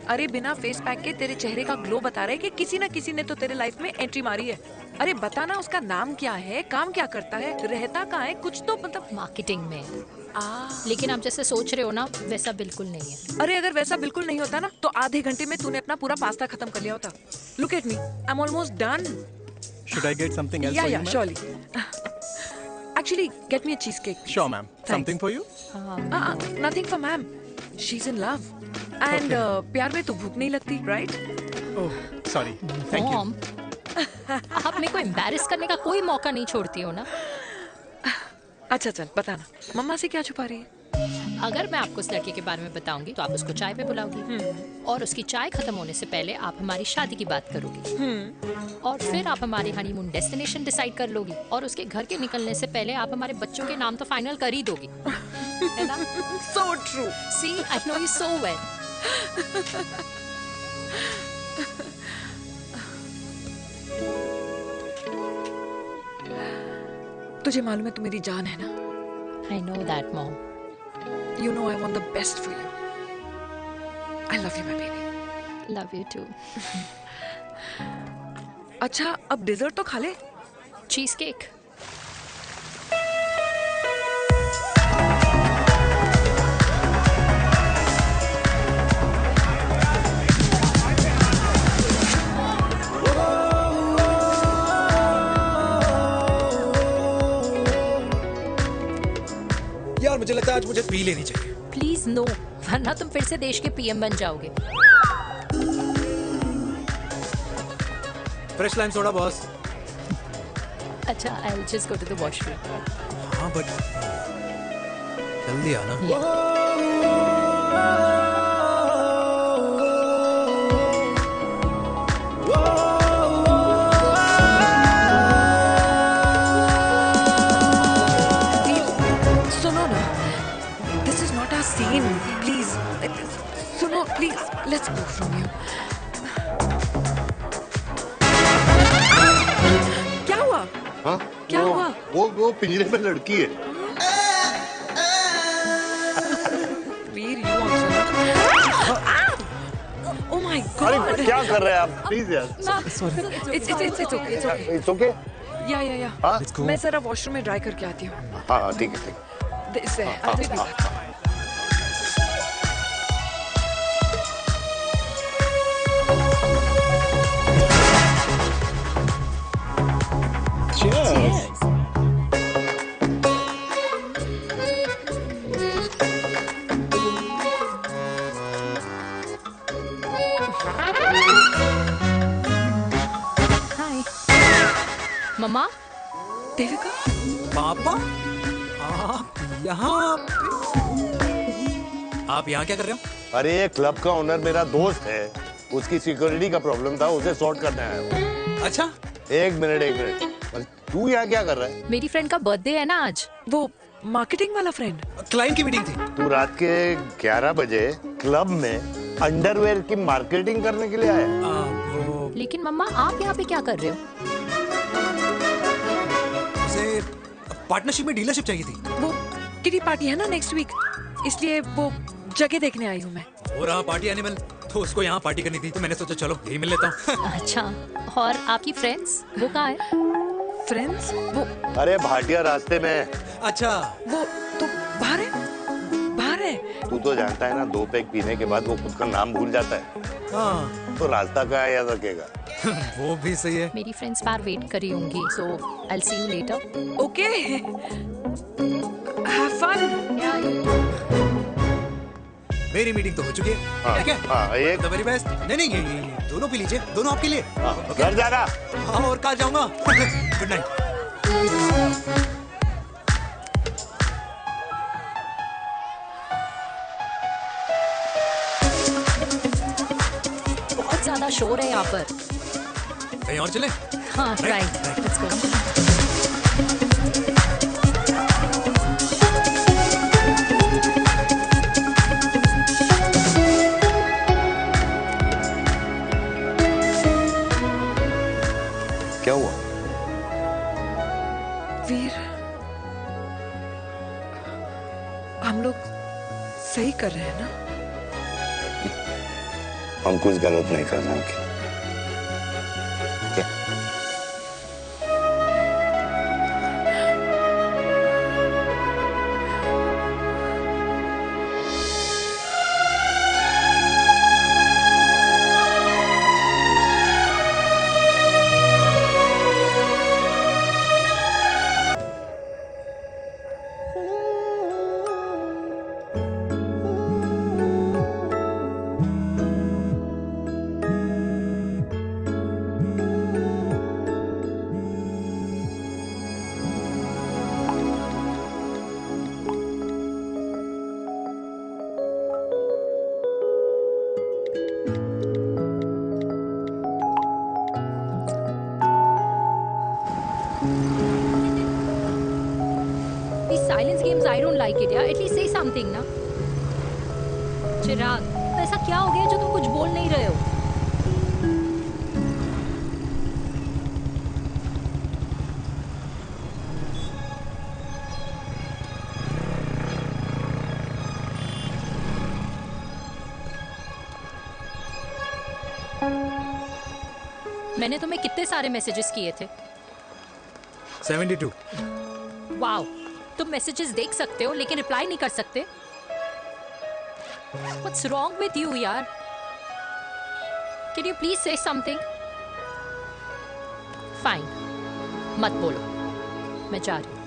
अरे बिना फेस पैक के तेरे चेहरे का ग्लो बता रहा है कि किसी ना किसी ने तो तेरे लाइफ में एंट्री मारी है। अरे बता ना, उसका नाम क्या है, काम क्या करता है, रहता कहाँ है, कुछ तो मतलब। मार्केटिंग में। लेकिन आप जैसे सोच रहे हो ना, वैसा बिल्कुल नहीं है। अरे अगर वैसा बिल्कुल नहीं होता ना तो आधे घंटे में तूने अपना पूरा पास्ता खत्म कर लिया होता। Look at me, I am almost done. Should I get something else for you, Yeah, ma'am? surely. Actually, get me a cheesecake. Sure, ma'am. Something for you? Nothing for ma'am. She's in love. And प्यार में तो भूख नहीं लगती, right? Oh, sorry. Thank you. Mom, आप मेरे को एम्बैरेस करने का कोई मौका नहीं छोड़ती हो ना। अच्छा चल बताना, मम्मा से क्या छुपा रही है? अगर मैं आपको उस लड़के के बारे में बताऊंगी तो आप उसको चाय पे बुलाओगी, और उसकी चाय खत्म होने से पहले आप हमारी शादी की बात करोगी, और फिर आप हमारे हनीमून डेस्टिनेशन डिसाइड कर लोगी, और उसके घर के निकलने से पहले आप हमारे बच्चों के नाम तो फाइनल कर ही दोगी, है ना? So true. See, I know you so well. तुझे मालूम है तू मेरी जान है ना? I know that, Mom. You know I want the best for you. I love you, my baby. Love you too. अच्छा, अब डिजर्ट तो खा ले। Cheese cake. यार मुझे लगता है आज मुझे पी लेनी चाहिए। प्लीज नो, वरना तुम फिर से देश के पीएम बन जाओगे। Fresh lime soda boss. अच्छा, I'll just go to the washroom. हाँ बट जल्दी आना। सुनो ना, this is not our scene. Please, सुनो please, let's go from here. क्या हुआ? हाँ? क्या हुआ? वो पिंजरे में लड़की है। वीर, you also. Oh my God! अरे क्या कर रहे हैं आप? Please यार। It's okay. It's okay? या हाँ? मैं जरा वॉशरूम में ड्राई करके आती हूँ। हाँ ठीक है। This है, I'll just be back. Cheers. हाय मम्मा। देविका, पापा आप यहाँ? आप यहाँ क्या कर रहे हो? अरे ये क्लब का ओनर मेरा दोस्त है, उसकी सिक्योरिटी का प्रॉब्लम था, उसे सॉर्ट करने आया हूँ। अच्छा, एक मिनट। तू यहाँ क्या कर रहा है? मेरी फ्रेंड का बर्थडे है ना आज। वो मार्केटिंग वाला फ्रेंड। क्लाइंट की मीटिंग थी। तू रात के 11 बजे क्लब में अंडरवेयर की मार्केटिंग करने के लिए आया? लेकिन मम्मा आप यहाँ पे क्या कर रहे हो? उसे पार्टनरशिप में डीलरशिप चाहिए थी। वो किटी पार्टी है ना नेक्स्ट वीक, इसलिए वो जगह देखने आई हूँ मैं। हो रहा पार्टी एनिमल, तो उसको यहाँ पार्टी करनी थी, तो मैंने सोचा चलो यही मिल लेता हूँ। अच्छा, और आपकी फ्रेंड्स वो कहाँ है? फ्रेंड्स वो अरे भाटिया रास्ते में। अच्छा, वो तो बाहर है। तू तो जानता है ना, 2 पैक पीने के बाद वो खुद का नाम भूल जाता है। हाँ। तो रास्ता कहाँ याद रखेगा? वो भी सही है। मेरी फ्रेंड्स बाहर वेट कर रही होंगी, so I'll see you later. Okay. Have fun. मेरी मीटिंग तो हो चुकी है। हाँ, ठीक है? हाँ, एक द वेरी बेस्ट। नहीं ये दोनों पी लीजिए, दोनों आपके लिए। घर जाना। हाँ, और कल जाऊंगा। Good night. बहुत ज्यादा शोर है यहाँ पर। कहीं और चले? हाँ, राइट, लेट्स गो। क्या हुआ? वीर, हम लोग सही कर रहे हैं ना? हम कुछ गलत नहीं कर रहे हैं। These silence games, I don't like it, यार. At least say something, ना. चिराग, ऐसा क्या हो गया जो तुम कुछ बोल नहीं रहे हो? मैंने तुम्हें कितने सारे मैसेजेस किए थे? 72। वाओ, तुम मैसेजेस देख सकते हो लेकिन रिप्लाई नहीं कर सकते? What's wrong with you, यार? Can you please say something? Fine, मत बोलो, मैं जा रही हूँ।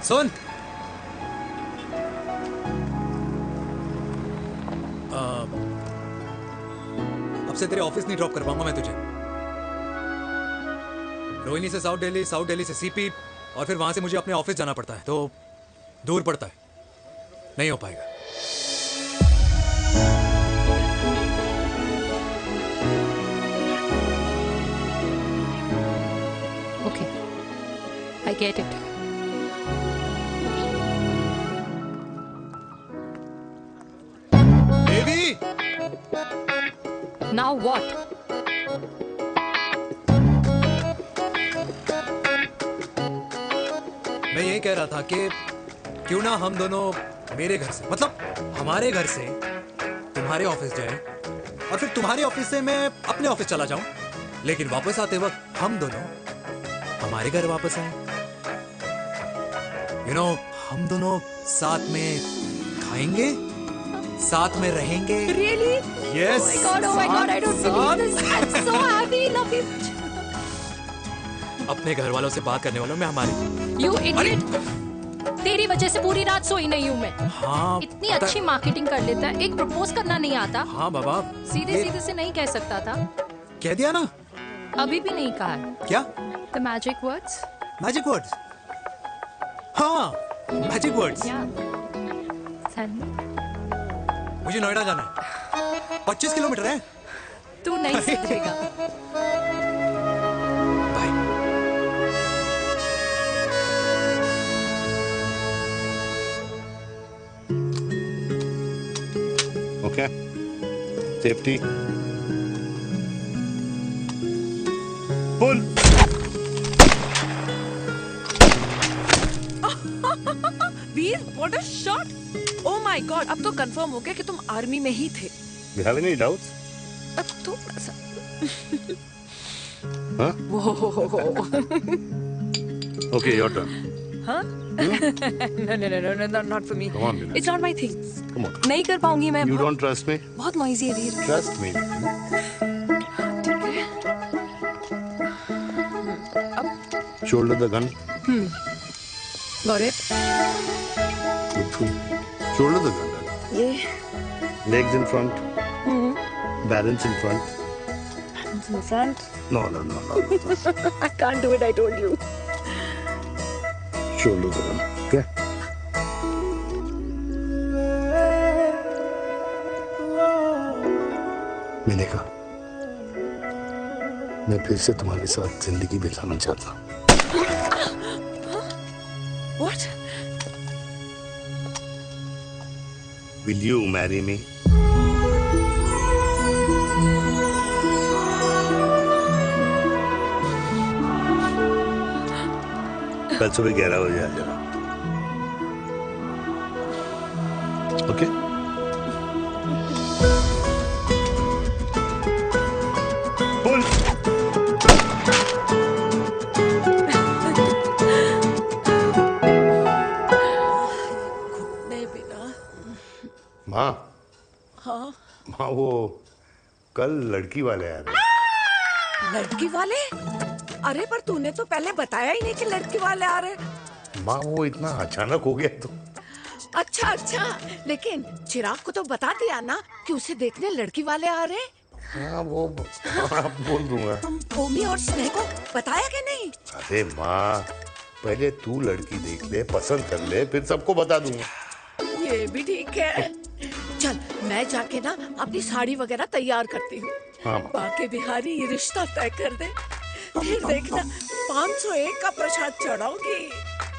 सुन, अब से तेरे ऑफिस नहीं ड्रॉप कर पाऊंगा मैं तुझे। रोहिणी से साउथ दिल्ली से सीपी, और फिर वहां से मुझे अपने ऑफिस जाना पड़ता है, तो दूर पड़ता है, नहीं हो पाएगा। Okay, I get it. Devi! Now what? मैं यही कह रहा था कि क्यों ना हम दोनों मेरे घर से, मतलब हमारे घर से तुम्हारे ऑफिस जाएं, और फिर तुम्हारे ऑफिस से मैं अपने ऑफिस चला जाऊं, लेकिन वापस आते वक्त हम दोनों हमारे घर वापस आए। यू नो, हम दोनों साथ में खाएंगे, साथ में रहेंगे। Really? Yes. Oh my God, I don't believe this. I'm so happy. Love you. अपने घर वालों से बात करने वालों में हमारी। You idiot. तेरी वजह से पूरी रात सोई नहीं हूँ मैं। हाँ, इतनी अच्छी मार्केटिंग कर लेता है, एक प्रपोज करना नहीं आता। हाँ बाबा, सीधे सीधे से नहीं कह सकता था। कह दिया ना। अभी भी नहीं कहा है। क्या? The magic words. Magic words? हाँ, मैजिक वर्ड्स। मुझे नोएडा जाना है, 25 किलोमीटर है। तू नहीं समझेगा। Okay. Safety. Pull. Veer, what a shot! Oh my God, अब तो कंफर्म हो गया कि तुम आर्मी में ही थे। You have any doubts? अब तो Huh? Whoa. Okay, your turn. Huh? No, not for me. Come on, Meena. It's not my thing. Come on. नहीं कर पाऊंगी मैं। You don't trust me? बहुत नॉइजी है वीर। Trust me. Shoulder the gun. Gaurav shoulder तक करना ये legs in front, balance in front. in front. No. I can't do it. I told you. Shoulder down. Okay. मैंने कहा मैं फिर से तुम्हारे साथ जिंदगी बिताना चाहता हूँ। What? Will you marry me? कल सुबह 11 बजे आ जाना। ओके? बोल। नहीं बेटा। माँ, हाँ। माँ वो कल लड़की वाले आ रहे। लड़की वाले? अरे पर तूने तो पहले बताया ही नहीं कि लड़की वाले आ रहे। माँ वो इतना अचानक हो गया तो। अच्छा, लेकिन चिराग को तो बता दिया ना कि उसे देखने लड़की वाले आ रहे। हाँ वो बोल दूंगा। ओमी और स्नेह को बताया कि नहीं? अरे माँ पहले तू लड़की देख ले, पसंद कर ले, फिर सबको बता दूंगा। ये भी ठीक है। चल मैं जाके ना अपनी साड़ी वगैरह तैयार करती हूँ। हाँ। बाकी बिहारी ये रिश्ता तय कर दे, फिर देखना 501 का प्रसाद चढ़ाऊंगी।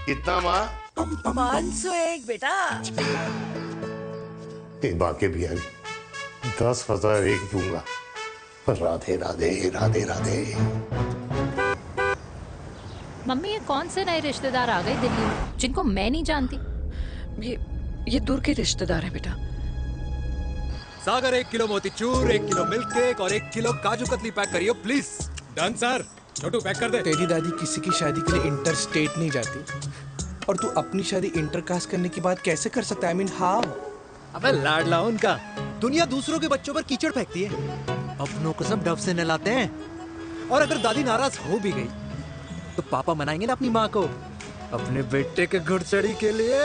कितना माँ? 501 बेटा। बाकी बिहारी 10,001 दूंगा। राधे राधे राधे राधे। मम्मी ये कौन से नए रिश्तेदार आ गए दिल्ली में जिनको मैं नहीं जानती? ये दूर के रिश्तेदार हैं बेटा। Sagar 1 kilo motichoor, 1 kilo milk cake और 1 किलो काजू कतली पैक करियो please. Done sir. Chhotu pack कर दे। तेरी दादी किसी की शादी के लिए इंटर स्टेट नहीं जाती और तू अपनी शादी इंटर कास्ट करने की बात कैसे कर सकता है? I mean how? अबे लाडला उनका। दुनिया दूसरों के बच्चों पर कीचड़ फेंकती है, अपनों को सब डब से नहलाते हैं। और अगर दादी नाराज हो भी गई तो पापा मनाएंगे ना अपनी माँ को अपने बेटे के घुड़चढ़ी के लिए।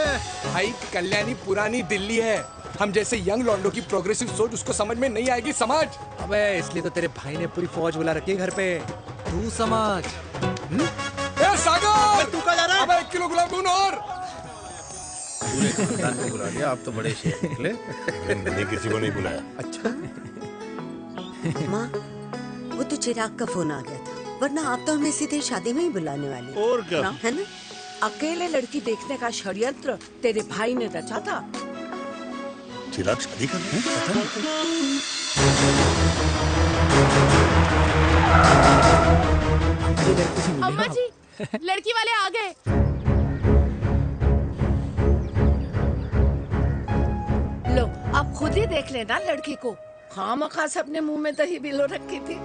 भाई कल्याणी पुरानी दिल्ली है, हम जैसे यंग लॉन्डो की प्रोग्रेसिव सोच उसको समझ में नहीं आएगी। समझ। अबे इसलिए तो तेरे भाई ने पूरी फौज बुला रखी है घर पे, तू समझ। ए सागर तू कहाँ जा रहा है? अबे 1 किलो गुलाब जामुन और। पूरे खानदान को बुला लिया, आप तो बड़े शेर निकले। मैंने किसी को नहीं बुलाया। अच्छा। माँ वो तो चिराग का फोन आ गया था, वरना आप तो हमें सीधे शादी में ही बुलाने वाले। और क्या? है ना? अकेले लड़की देखने का षड्यंत्र तेरे भाई ने रचा था। चिराग शादी कर रहे हैं? अम्मा जी लड़की वाले आ गए। लो अब खुद ही देख लेना लड़की को। खामखा से अपने मुंह में दही बिलो रखी थी।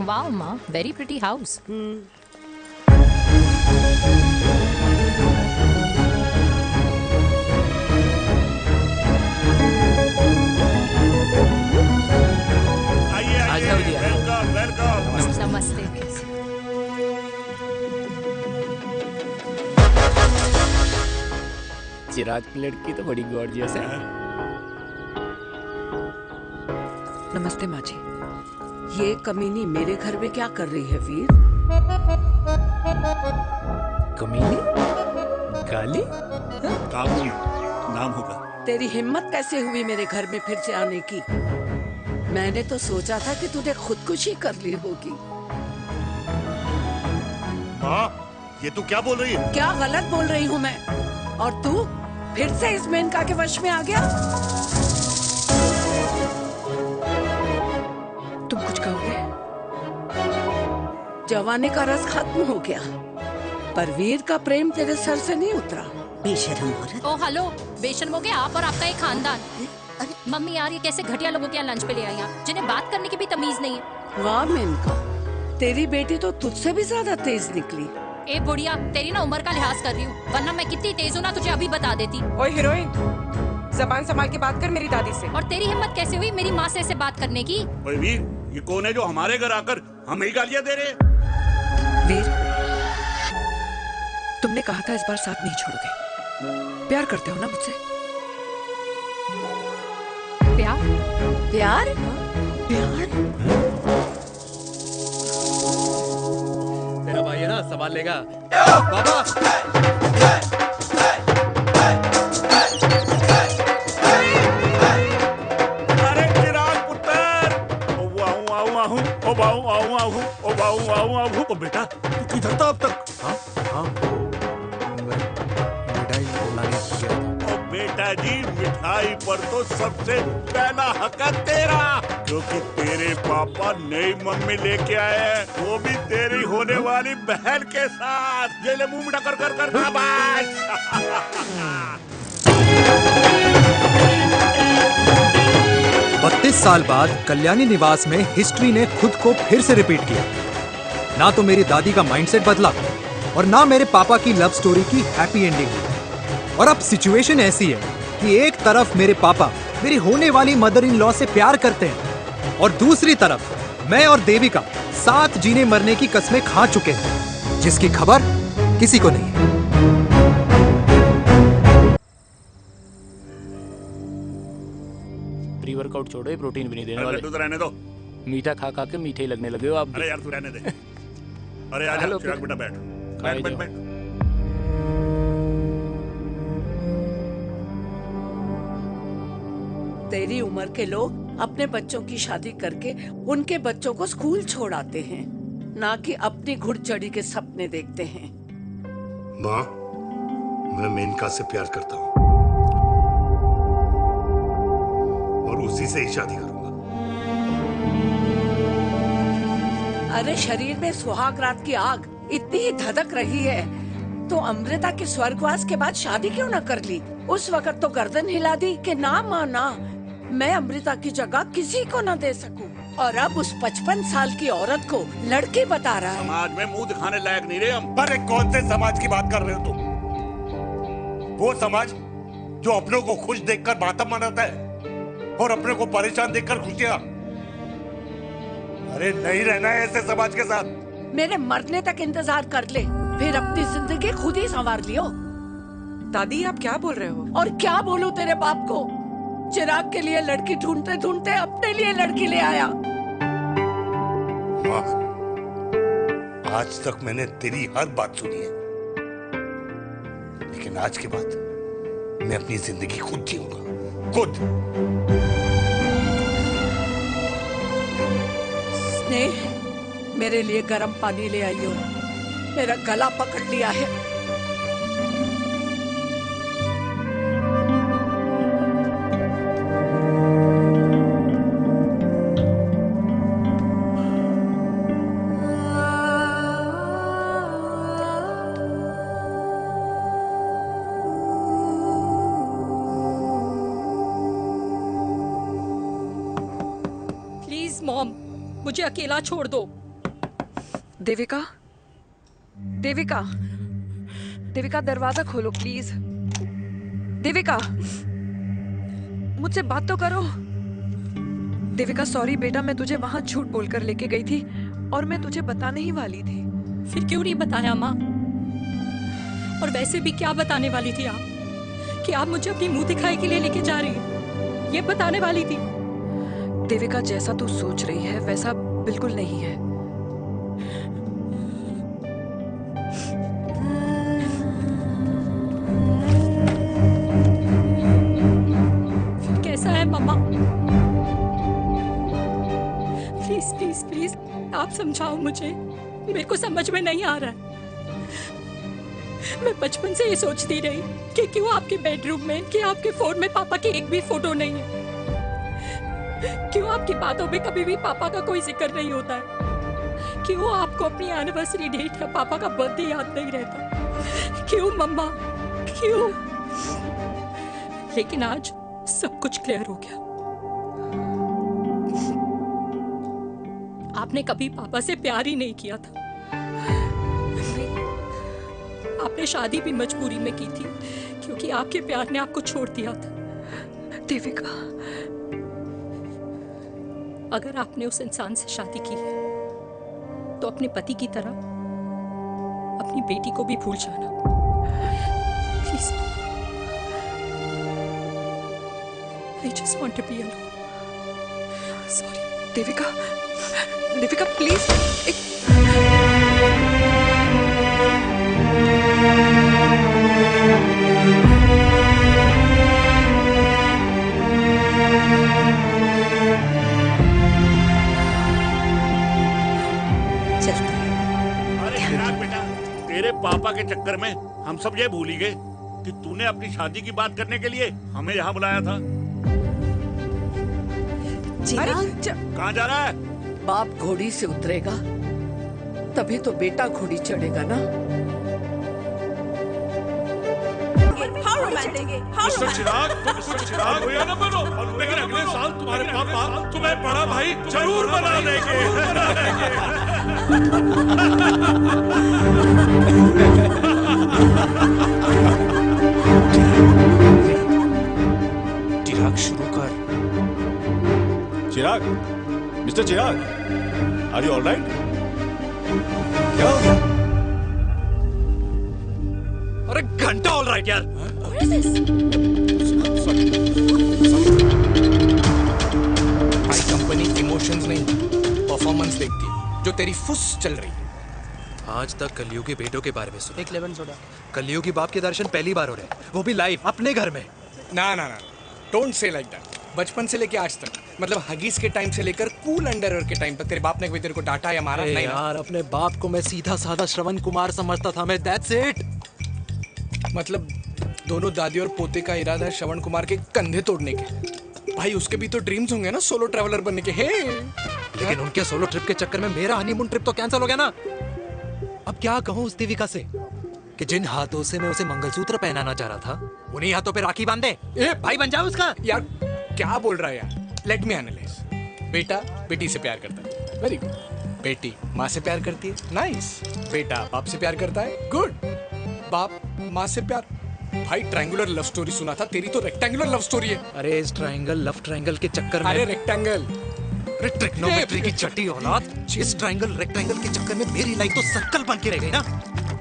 वाओ माँ, वेरी प्रिटी हाउस। नमस्ते। चिराग की लड़की तो बड़ी गॉर्जियस है। नमस्ते माँ जी। ये कमीनी मेरे घर में क्या कर रही है वीर? कमीनी? गाली? काबुल नाम होगा। तेरी हिम्मत कैसे हुई मेरे घर में फिर से आने की? मैंने तो सोचा था कि तूने खुदकुशी कर ली होगी। माँ ये तू क्या बोल रही है? क्या गलत बोल रही हूँ मैं? और तू फिर से इस मेनका के वश में आ गया? तुम कुछ कहोगे? जवानी का रस खत्म हो गया, पर वीर का प्रेम तेरे सर से नहीं उतरा। बेशर्म औरत। ओ हेलो, बेशर्म हो गए आप और आपका एक खानदान। मम्मी यार ये कैसे घटिया लोगों के यहाँ लंच पे ले आई आप, जिन्हें बात करने की भी तमीज नहीं है। वाह मेनका, तेरी बेटी तो तुझसे भी ज्यादा तेज निकली। ए बुढ़िया, तेरी ना उम्र का लिहाज कर रही हूँ, वरना मैं कितनी तेज हूँ ना तुझे अभी बता देती। ओए हीरोइन, जबान संभाल के बात कर मेरी दादी से। और तेरी हिम्मत कैसे हुई मेरी माँ से ऐसे बात करने की? ओए वीर, ये कौन है जो हमारे घर आकर हमें ही गालियां दे रहे? वीर, तुमने कहा था इस बार साथ नहीं छोड़ोगे। प्यार करते हो ना मुझसे? प्यार? प्यार? प्यार? तेरा भाई है ना, संभाल लेगा। बाबा! अरे चिराग पुत्र! ओ बाऊ, बेटा तू किधर था अब तक? मिठाई लाने गया था। ओ बेटा जी, मिठाई पर तो सबसे पहला हक है तेरा, क्योंकि तेरे पापा नई मम्मी लेके आए हैं, वो भी तेरी होने वाली बहन के साथ। ये ले मुंह मिठा कर कर कर शाबाश। 32 साल बाद कल्याणी निवास में हिस्ट्री ने खुद को फिर से रिपीट किया। ना तो मेरी दादी का माइंडसेट बदला और ना मेरे पापा की लव स्टोरी की हैप्पी एंडिंग हुई। और अब सिचुएशन ऐसी है कि एक तरफ मेरे पापा मेरी होने वाली मदर इन लॉ से प्यार करते हैं और दूसरी तरफ मैं और देविका साथ जीने मरने की कस्में खा चुके हैं, जिसकी खबर किसी को नहीं है। प्री वर्कआउट छोड़ो, ये प्रोटीन भी नहीं देने अरे वाले। लड्डू तो रहने दो। मीठा खा खा के मीठे ही लगने लगे हो आप भी। अरे यार तू रहने दे। अरे आजा हेलो, चिराग बेटा, बैठ खाए बैठ जाओ। बैठ। तेरी उम्र के लोग अपने बच्चों की शादी करके उनके बच्चों को स्कूल छोड़ आते हैं, ना कि अपनी घुड़चढ़ी के सपने देखते हैं। माँ, मैं मेनका से प्यार करता हूँ और उसी से ही शादी करूंगा। अरे शरीर में सुहाग रात की आग इतनी ही धधक रही है तो अमृता के स्वर्गवास के बाद शादी क्यों न कर ली? उस वक्त तो गर्दन हिला दी कि ना माना, मैं अमृता की जगह किसी को न दे सकूं। और अब उस 55 साल की औरत को लड़की बता रहा है। समाज में मुंह दिखाने लायक नहीं रहे हम। अरे कौन से समाज की बात कर रहे हो तुम? वो समाज जो अपनों को खुश देखकर मातम मनाता है और अपने को परेशान देखकर खुशियां। अरे नहीं रहना है ऐसे समाज के साथ। मेरे मरने तक इंतजार कर ले, फिर अपनी जिंदगी खुद ही संवार लियो। दादी आप क्या बोल रहे हो? और क्या बोलूं तेरे बाप को? चिराग के लिए लड़की ढूंढते ढूंढते अपने लिए लड़की ले आया। माँ, आज तक मैंने तेरी हर बात सुनी है, लेकिन आज के बाद मैं अपनी जिंदगी खुद जीऊंगा, खुद। स्नेह, मेरे लिए गर्म पानी ले आइयो, मेरा गला पकड़ लिया है। प्लीज मॉम, मुझे अकेला छोड़ दो। देविका, देविका, देविका दरवाजा खोलो प्लीज। देविका, मुझसे बात तो करो। देविका सॉरी बेटा, मैं तुझे वहां झूठ बोलकर लेके गई थी और मैं तुझे बताने ही वाली थी। फिर क्यों नहीं बताया माँ? और वैसे भी क्या बताने वाली थी आप? कि आप मुझे अपनी मुंह दिखाई के लिए लेके जा रही हैं, ये बताने वाली थी। देविका जैसा तू सोच रही है वैसा बिल्कुल नहीं है। फिर कैसा है मम्मा? प्लीज प्लीज प्लीज आप समझाओ मुझे, मेरे को समझ में नहीं आ रहा है। मैं बचपन से ये सोचती रही कि क्यों आपके बेडरूम में, कि आपके फोन में पापा की एक भी फोटो नहीं है, क्यों आपकी बातों में कभी भी पापा का कोई जिक्र नहीं होता है, क्यों आपको अपनी एनिवर्सरी डेट या पापा का बर्थडे याद नहीं रहता, क्यों मम्मा, क्यों? लेकिन आज सब कुछ क्लियर हो गया। आपने कभी पापा से प्यार ही नहीं किया था। आपने शादी भी मजबूरी में की थी क्योंकि आपके प्यार ने आपको छोड़ दिया था। देविका, अगर आपने उस इंसान से शादी की है तो अपने पति की तरह अपनी बेटी को भी भूल जाना please. I just want to be alone. Sorry, Devika, Devika please. अरे चिराग बेटा, तेरे पापा के चक्कर में हम सब ये भूल ही गए कि तूने अपनी शादी की बात करने के लिए हमें यहाँ बुलाया था। कहाँ जा रहा है? बाप घोड़ी से उतरेगा तभी तो बेटा घोड़ी चढ़ेगा ना। मिस्टर चिराग भैया ना बनो, लेकिन अगले साल तुम्हारे पापा तुम्हें बड़ा भाई जरूर बना देंगे। चिराग शुरू कर। Chirag, mister Chirag, are you alright? क्या हो गया? अरे घंटा ऑलराइट यार। भाई कंपनी इमोशंस नहीं परफॉर्मेंस देखती है, जो तेरी फुस चल रही है। आज तक कलयुगी बेटों के बारे में सुना। एक लेमन सोडा। कलयुगी बाप के दर्शन पहली बार हो रहे हैं, वो भी लाइव अपने घर में। ना ना ना, डोंट से लाइक दैट। बचपन से लेके आज तक, मतलब हगीज के टाइम से लेकर कूल अंडरवेयर के टाइम तक तेरे बाप ने कभी तेरे को डांटा या मारा? नहीं यार, अपने बाप को मैं सीधा साधा श्रवण कुमार समझता था मैं, दैट्स इट। मतलब दोनों दादी और पोते का इरादा है श्रवण कुमार के कंधे तोड़ने के। भाई उसके भी तो ड्रीम्स होंगे ना सोलो ट्रैवलर बनने के। हे लेकिन उनके सोलो ट्रिप के चक्कर में मेरा हनीमून ट्रिप तो कैंसिल हो गया ना। अब क्या कहूँ उस देविका से कि जिन हाथों से मैं उसे मंगलसूत्र पहनाना चाह रहा था, उन्हीं हाथों पे राखी बांध दे। ए भाई बन जाओ उसका। यार क्या बोल रहा है यार? Let me analyse. बेटा बेटी से प्यार करता है, वेरी गुड। बेटी माँ से प्यार करती है, नाइस। बेटा बाप से प्यार करता है, गुड। बाप माँ से प्यार। भाई ट्रायंगुलर लव स्टोरी सुना था, तेरी तो रेक्टेंगुलर लव स्टोरी है। अरे इस ट्रायंगल लव ट्रायंगल के चक्कर में, अरे रेक्टेंगल, अरे ट्रिग्नोमेट्री की छठी औलाद, इस ट्रायंगल रेक्टेंगल के चक्कर में मेरी लाइफ तो सर्कल बन के रह गई ना।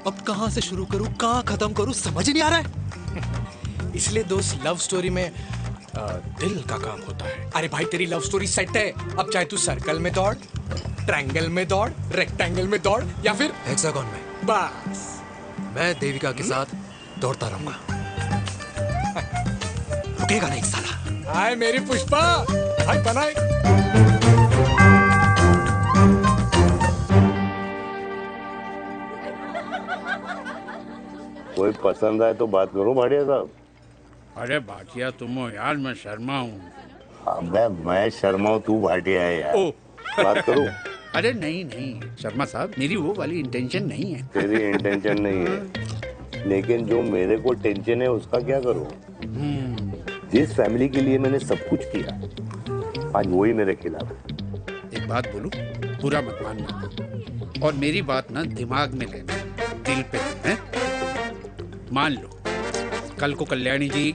अब कहाँ से शुरू करूँ, कहाँ खत्म करूँ, समझ ही नहीं आ रहा है। इसलिए दोस्त लव स्टोरी में दिल का काम होता है। अरे भाई तेरी लव स्टोरी सेट है, अब चाहे तू सर्कल में दौड़, ट्रायंगल में दौड़, रेक्टेंगल में दौड़ या फिर हेक्सागन में, बस मैं देविका के साथ दौड़ता रहूंगा। रुकेगा नहीं साला। हाय मेरी पुष्पा, हाय बनाए। कोई पसंद आए तो बात करो भाटिया साहब। अरे भाटिया तुम हो यार, मैं शर्मा हूँ। अबे मैं शर्मा हूँ, तू भाटिया है यार। बात करो। अरे नहीं नहीं शर्मा साहब, मेरी वो वाली इंटेंशन नहीं है। तेरी इंटेंशन नहीं है, लेकिन जो मेरे को टेंशन है उसका क्या करूँ? जिस फैमिली के लिए मैंने सब कुछ किया, आज वही मेरे खिलाफ। एक बात बोलूं, बुरा मत मानना, और मेरी बात ना दिमाग में लेना, दिल पे है। मान लो कल को कल्याणी जी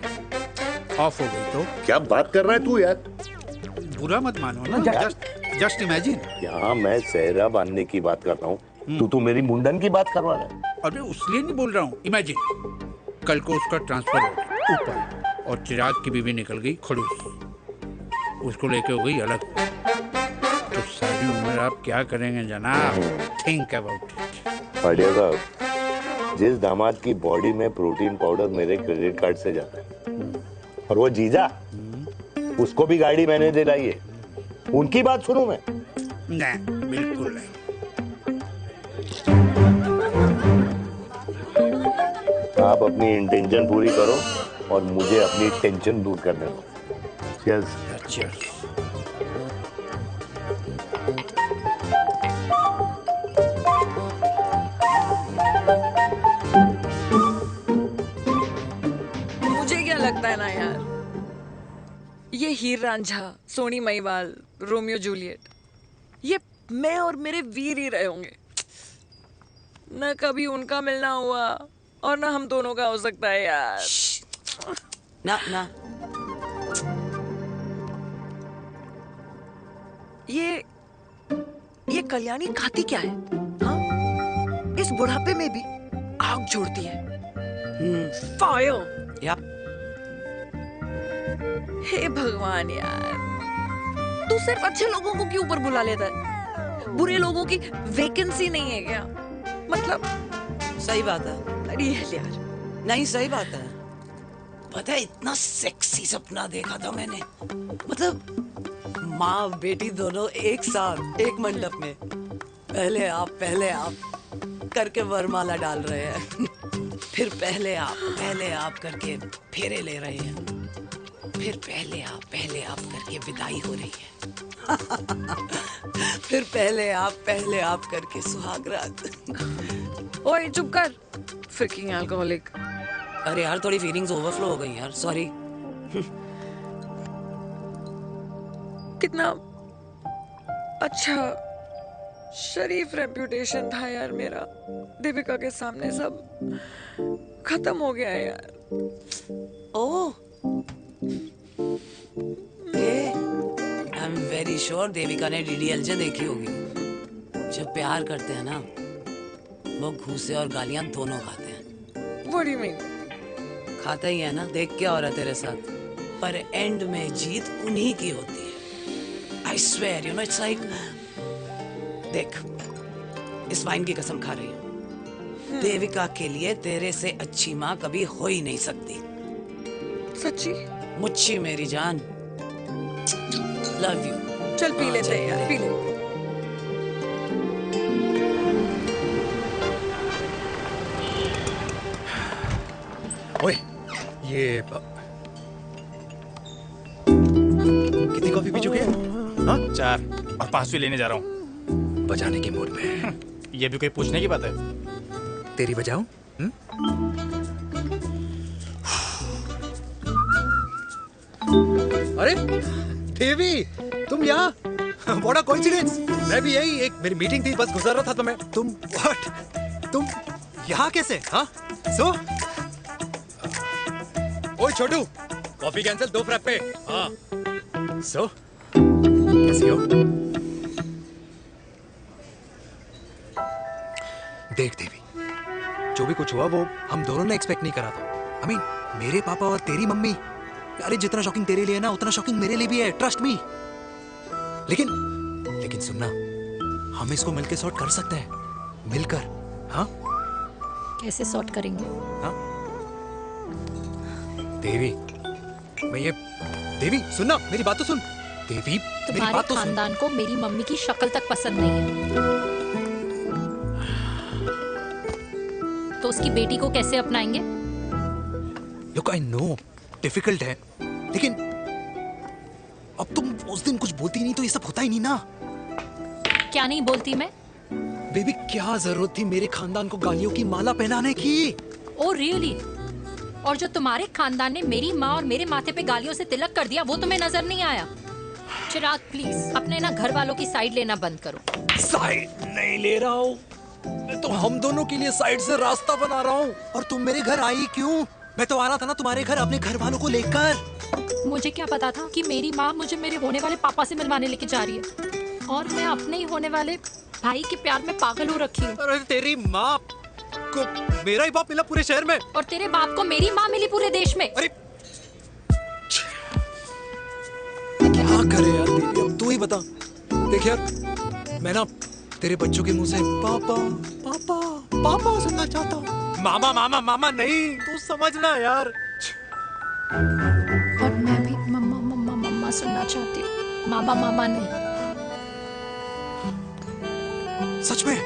ऑफ हो गई तो क्या बात कर रहा है तू यार? बुरा मत मानो ना, जस्ट इमेजिन। यहाँ मैं सेहरा बांधने की बात कर रहा हूँ, तू मेरी मुंडन की बात करवा रहा है। अरे उसलिए नहीं बोल रहा हूँ, इमेजिन कल को उसका ट्रांसफर हो गया ऊपर और चिराग की बीवी निकल गई खड़ूस, उसको लेके हो गई अलग, तो सारी उम्र आप क्या करेंगे जनाब? Think about it. बढ़िया साहब, जिस दामाद की बॉडी में प्रोटीन पाउडर मेरे क्रेडिट कार्ड से जाता है, और वो जीजा, उसको भी गाड़ी मैंने दिलाई है, उनकी बात सुनूं मैं? नहीं, बिल्कुल नहीं। आप अपनी इंटेंशन पूरी करो और मुझे अपनी टेंशन दूर करने दो। चीयर्स। चीयर्स। मुझे क्या लगता है ना यार, ये हीर रांझा, सोनी महिवाल, रोमियो जूलियट, ये मैं और मेरे वीर ही रहे होंगे। न कभी उनका मिलना हुआ, और ना हम दोनों का हो सकता है यार। ना ना, ये कल्याणी खाती क्या है? हाँ? इस बुढ़ापे में भी आग छोड़ती है। फायर। या हे भगवान यार, तू सिर्फ अच्छे लोगों को क्यों ऊपर बुला लेता है? बुरे लोगों की वैकेंसी नहीं है क्या? मतलब सही बात है। अरे यार, नहीं सही बात है। पता है इतना सेक्सी सपना देखा था मैंने, मतलब माँ बेटी दोनों एक साथ एक मंडप में, पहले आप करके वरमाला डाल रहे हैं, फिर पहले आप करके फेरे ले रहे हैं, फिर पहले आप करके विदाई हो रही है, फिर पहले आप करके सुहाग रात। ओए चुप कर, फ्रिकिंग अल्कोहलिक। अरे यार थोड़ी फीलिंग्स ओवरफ्लो हो गई यार, सॉरी। कितना अच्छा शरीफ रेप्यूटेशन था यार मेरा, देविका के सामने सब खत्म हो गया है यार। Oh, I am very sure Devika ने डीडीएलजे देखी होगी। जब प्यार करते हैं ना, वो घूसे और गालियां दोनों खाते हैं। What do you mean? खाता ही है ना, देख क्या हो रहा है तेरे साथ, पर एंड में जीत उन्हीं की होती है। I swear, you know, it's like, देख, इस वाइन की कसम खा रही हूँ, देविका के लिए तेरे से अच्छी माँ कभी हो ही नहीं सकती। सच्ची? मुच्छी मेरी जान, लव यू। चल पी लेते हैं यार, पी ले। ओए, ये कितनी कॉफी पी चुके हैं? हाँ? 4 और 5वीं लेने जा रहा हूँ। बजाने के मूड में। ये भी कोई पूछने की बात है? तेरी बजाऊं? अरे देवी, तुम यहाँ? What a coincidence! मैं भी यही, एक मेरी मीटिंग थी, बस गुजर रहा था तो मैं। तुम यहाँ कैसे? हाँ? सो? ओए छोटू, कॉफी कैंसिल 2 फ्रैप पे। हाँ। सो? कैसी हो? देख देवी, जो भी कुछ हुआ वो हम दोनों ने एक्सपेक्ट नहीं करा था। I mean, मेरे पापा और तेरी मम्मी, अरे जितना शॉकिंग तेरे लिए है ना, उतना शॉकिंग मेरे लिए भी है, ट्रस्ट मी। लेकिन सुनना, हम इसको मिलकर सॉर्ट कर सकते हैं, मिलकर। हाँ? कैसे सॉर्ट करेंगे? हाँ? देवी, देवी सुनना, मेरी बात तो सुन। देवी, मेरी बात तो सुन। खानदान को मेरी मम्मी की शक्ल तक पसंद नहीं है, तो उसकी बेटी को कैसे अपनाएंगे? Look, I know, डिफिकल्ट है, लेकिन अब तुम उस दिन कुछ बोलती नहीं तो ये सब होता ही नहीं ना। क्या नहीं बोलती मैं? बेबी, क्या जरूरत थी मेरे खानदान को गालियों की माला पहनाने की? Oh really? और जो तुम्हारे खानदान ने मेरी माँ और मेरे माथे पे गालियों से तिलक कर दिया, वो तुम्हें नजर नहीं आया? चिराग प्लीज अपने ना घर वालों की साइड लेना बंद करो। साइड नहीं ले रहा हूँ, मैं तो हम दोनों के लिए साइड से रास्ता बना रहा हूँ। और तुम मेरे घर आई क्यों? मैं तो आ रहा था ना तुम्हारे घर अपने घर वालों को लेकर। मुझे क्या पता था कि मेरी माँ मुझे मेरे होने वाले पापा से मिलवाने लेके जा रही है, और मैं अपने ही होने वाले भाई के प्यार में पागल हो रखी हूँ। अरे तेरी माँ को मेरा ही बाप मिला पूरे शहर में, और तेरे बाप को मेरी माँ मिली पूरे देश में। अरे क्या करे यार दीदी, अब तू ही बता। देख यार, मैं ना तेरे बच्चों के मुंह से पापा पापा पापा सुनना चाहता हूँ, मामा मामा मामा नहीं, तू समझना यार। और मैं भी मम्मा मम्मा मम्मा सुनना चाहती हूँ, मामा मामा नहीं। सच में?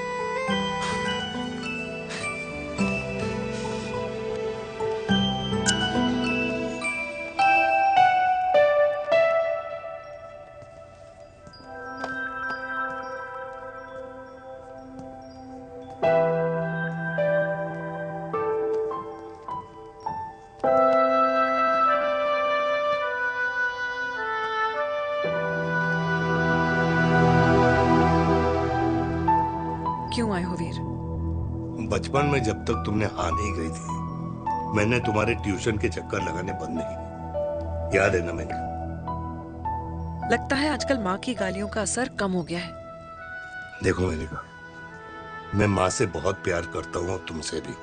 बचपन में जब तक तुमने हाँ नहीं कही थी, मैंने तुम्हारे ट्यूशन के चक्कर लगाने बंद नहीं किए। याद है ना मैंने? लगता है आजकल माँ की गालियों का असर कम हो गया है। देखो मेनका, मैं माँ से बहुत प्यार करता हूँ और तुमसे भी,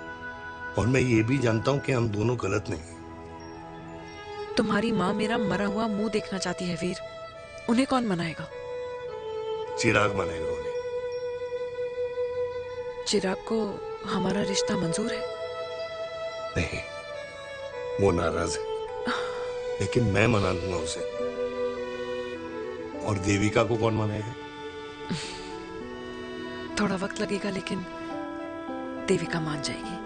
और मैं ये भी जानता हूँ कि हम दोनों गलत नहीं। तुम्हारी माँ मेरा मरा हुआ मुंह देखना चाहती है वीर। उन्हें कौन मनाएगा? चिराग मनाएगा उन्हें। चिराग को हमारा रिश्ता मंजूर है? नहीं, वो नाराज है, लेकिन मैं मना लूंगा उसे। और देविका को कौन मनाएगा? थोड़ा वक्त लगेगा, लेकिन देविका मान जाएगी।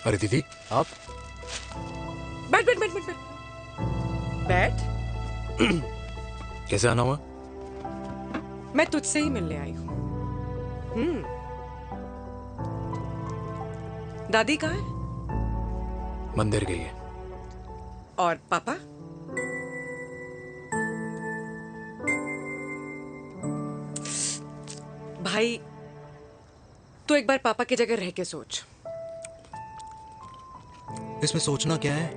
अरे दीदी, आप बैठ बैठ बैठ बैठ बैठ बैठ। कैसे आना हुआ? मैं तुझसे ही मिलने आई हूँ। दादी कहाँ है? मंदिर गई है। और पापा? भाई, तू एक बार पापा की जगह रह के सोच। इसमें सोचना क्या है?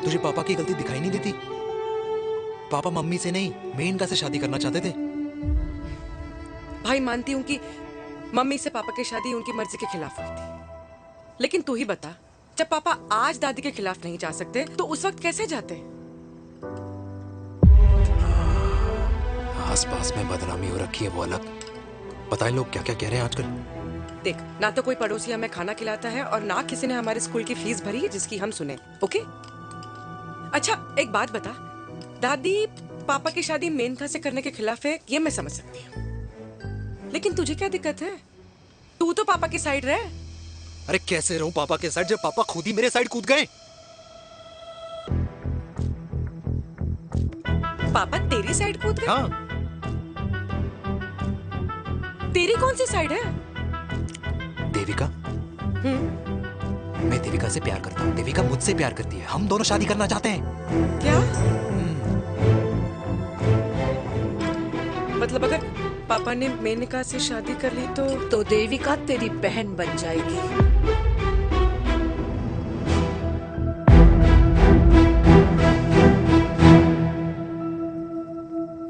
तुझे पापा की गलती दिखाई नहीं देती? पापा मम्मी से नहीं, मेनका से शादी करना चाहते थे। भाई, मानती हूं कि मम्मी से पापा की शादी उनकी मर्जी के खिलाफ हुई थी, लेकिन तू ही बता, जब पापा आज दादी के खिलाफ नहीं जा सकते तो उस वक्त कैसे जाते? आस पास में बदनामी हो रखी है, वो अलग। पता है लोग क्या क्या कह रहे हैं आजकल? देख, ना तो कोई पड़ोसी हमें खाना खिलाता है और ना किसी ने हमारे स्कूल की फीस भरी है जिसकी हम सुने। ओके? अच्छा, एक बात बता, दादी पापा की शादी मेनका से करने के खिलाफ है, ये मैं समझ सकती हूँ, लेकिन तुझे क्या दिक्कत है? तू तो पापा की साइड रहे। अरे कैसे रहूं पापा के साइड जब पापा खुद ही मेरे साइड कूद गए? पापा तेरी साइड कूद गए? हाँ। तेरी कौन सी साइड है? देविका। मैं देविका से प्यार करता हूँ, देविका मुझसे प्यार करती है, हम दोनों शादी करना चाहते हैं। क्या? मतलब अगर पापा ने मेनका से शादी कर ली तो देविका तेरी बहन बन जाएगी।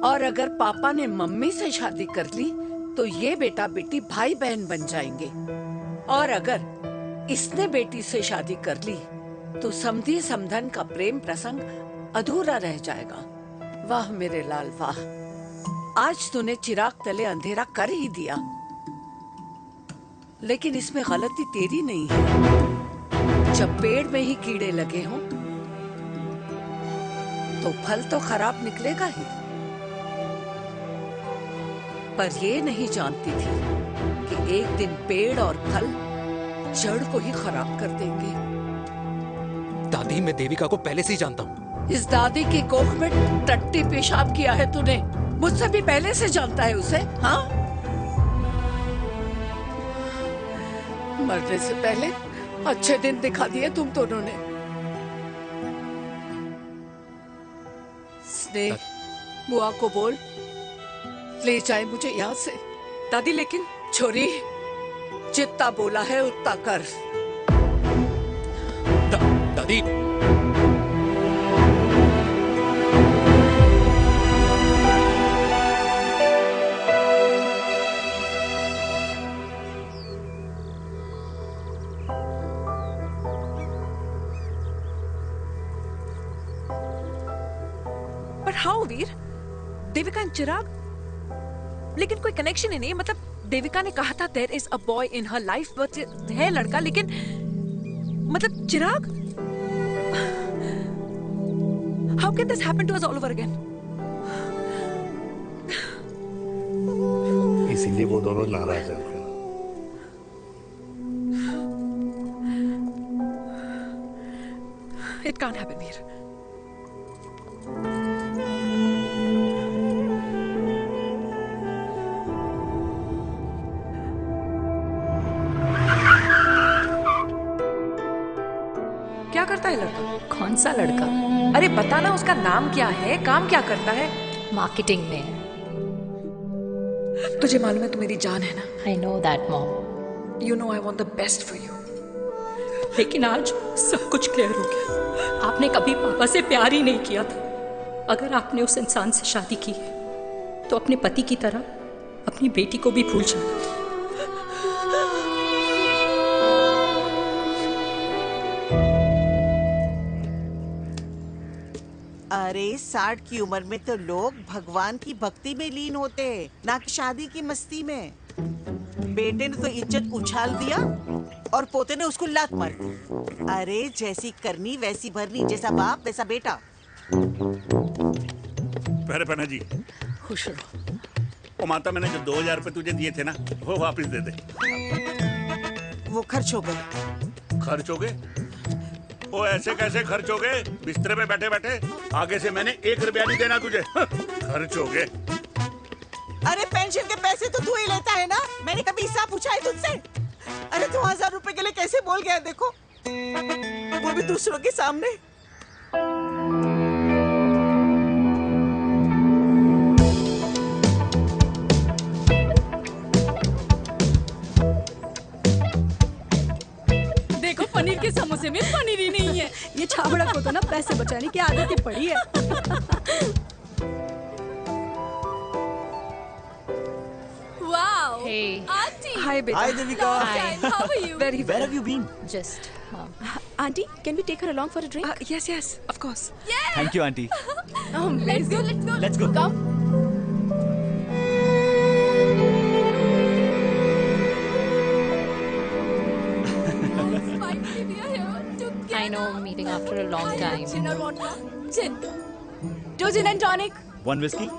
और अगर पापा ने मम्मी से शादी कर ली तो ये बेटा बेटी भाई बहन बन जाएंगे। और अगर इसने बेटी से शादी कर ली तो समधी समधन का प्रेम प्रसंग अधूरा रह जाएगा। वाह मेरे लाल वाह, आज तूने चिराग तले अंधेरा कर ही दिया, लेकिन इसमें गलती तेरी नहीं है। जब पेड़ में ही कीड़े लगे हों तो फल तो खराब निकलेगा ही। पर ये नहीं जानती थी कि एक दिन पेड़ और फल जड़ को ही खराब कर देंगे। दादी, मैं देविका को पहले से ही जानता हूँ। इस दादी की कोख में टट्टी पेशाब किया है तूने, मुझसे भी पहले से जानता है उसे। हाँ, मरने से पहले अच्छे दिन दिखा दिए तुम दोनों ने। स्नेह, बुआ को बोल ले जाए मुझे यहाँ से। दादी, लेकिन छोरी, जितना बोला है उतना कर। दादी, पर हाउ वीर? देविका एंड चिराग, लेकिन कोई कनेक्शन ही नहीं। मतलब देविका ने कहा था there is a boy in her life, but है लड़का, लेकिन मतलब Chirag, how can this happen to us all over again? इसीलिए वो दोनों नाराज हैं। It can't happen, Veer. कौन सा लड़का? अरे बता ना, उसका नाम क्या है, काम क्या करता है? मार्केटिंग में है। तुझे मालूम है तू मेरी जान है ना। I know that mom. You know I want the best for you. लेकिन आज सब कुछ क्लियर हो गया। आपने कभी पापा से प्यार ही नहीं किया था। अगर आपने उस इंसान से शादी की है तो अपने पति की तरह अपनी बेटी को भी भूल जाना। अरे 60 की उम्र में तो लोग भगवान की भक्ति में लीन होते हैं, ना कि शादी की मस्ती में। बेटे ने तो इज्जत उछाल दिया और पोते ने उसको लात मार दी। अरे जैसी करनी वैसी भरनी, जैसा बाप वैसा बेटा। पहले पहना जी। खुश रहो। ओ माता, मैंने जो 2000 रुपए तुझे दिए थे ना, वो वापस दे दे। वो खर्च हो गए। खर्च हो गए? ओ ऐसे कैसे खर्च हो गए? बिस्तर पे बैठे बैठे। आगे से मैंने 1 रुपया नहीं देना तुझे। खर्च हो गए। अरे पेंशन के पैसे तो तू ही लेता है ना, मैंने कभी हिसाब पूछा है तुझसे? अरे तू 1000 रुपए के लिए कैसे बोल गया, देखो वो भी दूसरों के सामने। देखो पनीर के समोसे में पनीर ही नहीं है। ये छाबड़ा को तो ना पैसे बचाने की आदत ही पड़ी है। Wow! Hey. Auntie! Hi, beta. Hi, Devika. Hi. How are you? Very well. Where have you been? Just Auntie, can we take her along for a drink? Yes, yes, of course. Thank you, auntie. Let's go, let's go. Let's go. Come. Finally, we are here together. I know, meeting after a long time. Gin or vodka? Gin. 2 gin and tonic. 1 whiskey?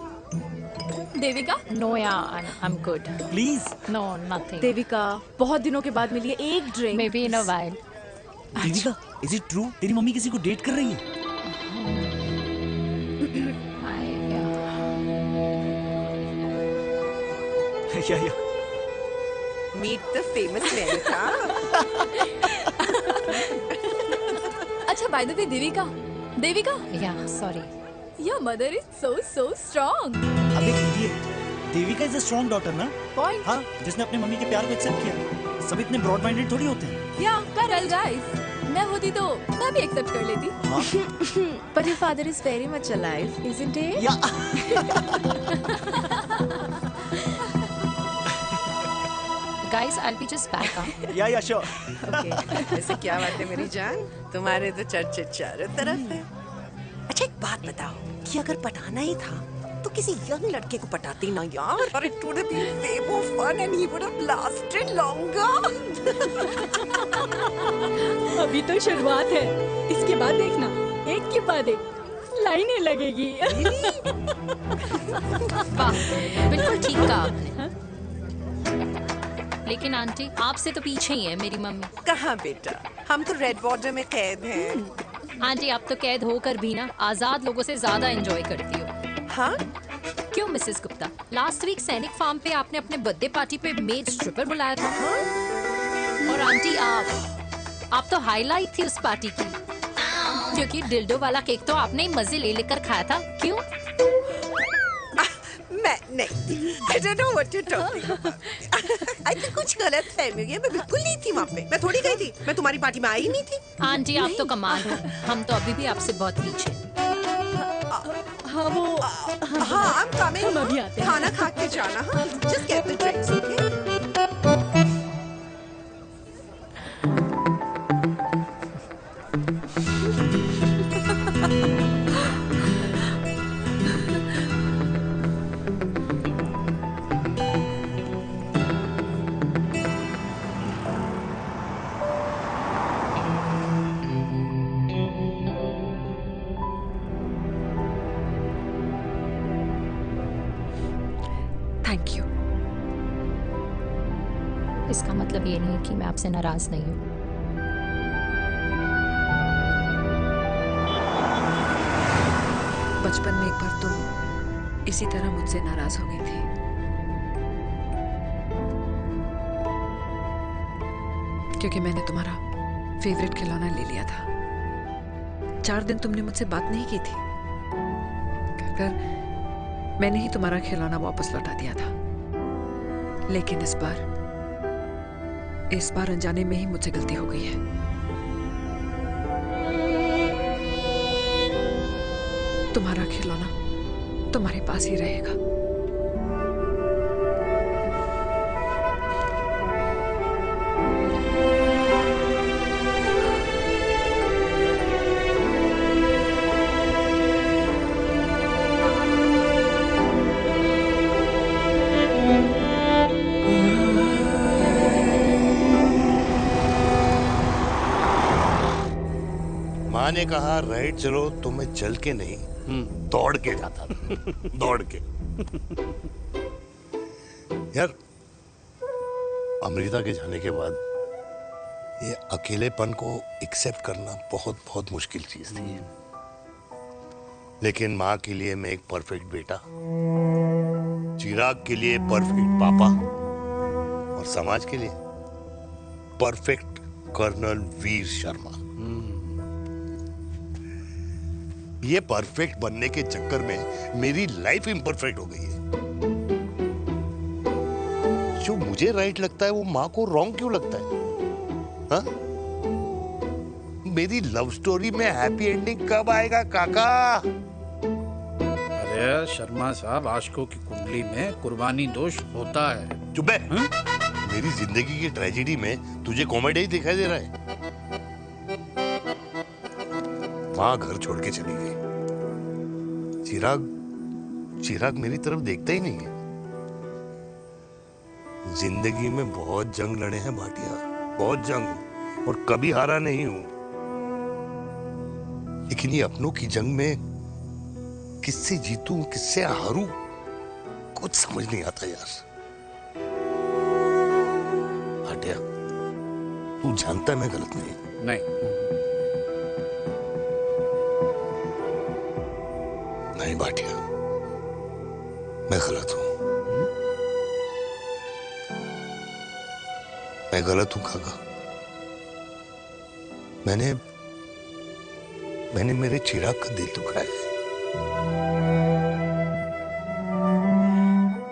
Devika? No, yeah, I'm good. Please. No, nothing. Devika, बहुत दिनों के बाद मिली है, एक drink. Maybe in a while. Devika, is it true? तेरी मम्मी किसी को डेट कर रही है? Yeah. Meet the famous America. अच्छा, by the way, Devika, Devika? Yeah, sorry. Your mother is so strong. अबे idiot, Devika is a strong daughter ना? Point. हाँ, जिसने अपने मम्मी के प्यार को एक्सेप्ट किया। सब इतने ब्रॉड माइंडेड थोड़ी होते हैं। Yeah, correct guys. मैं होती तो मैं भी एक्सेप्ट कर लेती। But your father is very much alive, isn't he? Yeah. Guys, I'll be just back. Yeah, sure. Okay. ऐसे क्या बात है मेरी जान? तुम्हारे तो चर्चे चारों तरफ है। अच्छा एक बात बताओ कि अगर पटाना ही था तो किसी यंग लड़के को पटाती ना यार। और it would have been way more fun and he would have lasted longer. अभी तो शुरुआत है, इसके बाद देखना एक के बाद एक लाइनें लगेगी। वाह, बिल्कुल ठीक कहा आपने। लेकिन आंटी, आपसे तो पीछे ही है मेरी मम्मी। कहाँ बेटा, हम तो रेड बॉर्डर में कैद हैं। आंटी, आप तो कैद होकर भी ना आजाद लोगों से ज्यादा एंजॉय करती हो। हाँ? क्यों मिसेस गुप्ता, लास्ट वीक सैनिक फार्म पे आपने अपने बर्थडे पार्टी पे मेड स्ट्रिपर बुलाया था। और आंटी, आप तो हाईलाइट थी उस पार्टी की, क्योंकि डिल्डो वाला केक तो आपने ही मजे ले लेकर खाया था। क्यों? मैं नहीं, I don't know what you're talking about. I think कुछ गलत फहमी हुई है, मैं बिल्कुल नहीं थी वहाँ पे। मैं थोड़ी गई थी, मैं तुम्हारी पार्टी में आई नहीं थी। आंटी, आप तो कमाल हो, हम तो अभी भी आपसे बहुत पीछे। हाँ वो हाँ, I'm coming. हम अभी आते हैं। खाना खा के जाना। हाँ, just get the drinks, okay? Thank you. इसका मतलब ये नहीं कि मैं आपसे नाराज नहीं हूँ। बचपन में एक बार तुम इसी तरह मुझसे नाराज हो गई थी। क्योंकि मैंने तुम्हारा फेवरेट खिलौना ले लिया था। 4 दिन तुमने मुझसे बात नहीं की थी। कहकर मैंने ही तुम्हारा खिलौना वापस लौटा दिया था। लेकिन इस बार अनजाने में ही मुझसे गलती हो गई है। तुम्हारा खिलौना तुम्हारे पास ही रहेगा। माँ ने कहा राइट चलो तो मैं चल के नहीं दौड़ के जाता था। दौड़ के। यार अमृता के जाने के बाद ये अकेलेपन को एक्सेप्ट करना बहुत बहुत मुश्किल चीज थी। लेकिन माँ के लिए मैं एक परफेक्ट बेटा, चिराग के लिए परफेक्ट पापा और समाज के लिए परफेक्ट कर्नल वीर शर्मा। ये परफेक्ट बनने के चक्कर में मेरी लाइफ इम्परफेक्ट हो गई है। जो मुझे राइट लगता है वो माँ को रॉन्ग क्यों लगता है? हा? मेरी लव स्टोरी में हैप्पी एंडिंग कब आएगा काका? अरे शर्मा साहब, आशिकों की कुंडली में कुर्बानी दोष होता है। चुप है। मेरी जिंदगी की ट्रेजेडी में तुझे कॉमेडी ही दिखाई दे रहा है। माँ घर छोड़ के चली गई। चिराग मेरी तरफ देखता ही नहीं है। जिंदगी में बहुत जंग लड़े हैं भाटिया, बहुत जंग, और कभी हारा नहीं हूं। लेकिन ये अपनों की जंग में किससे जीतूं किससे हारूं कुछ समझ नहीं आता यार। भाटिया तू जानता है मैं गलत नहीं। नहीं भाटिया, मैं गलत हूं। मैं गलत हूं काका। मैंने मेरे चिराग का दिल दुखाया है।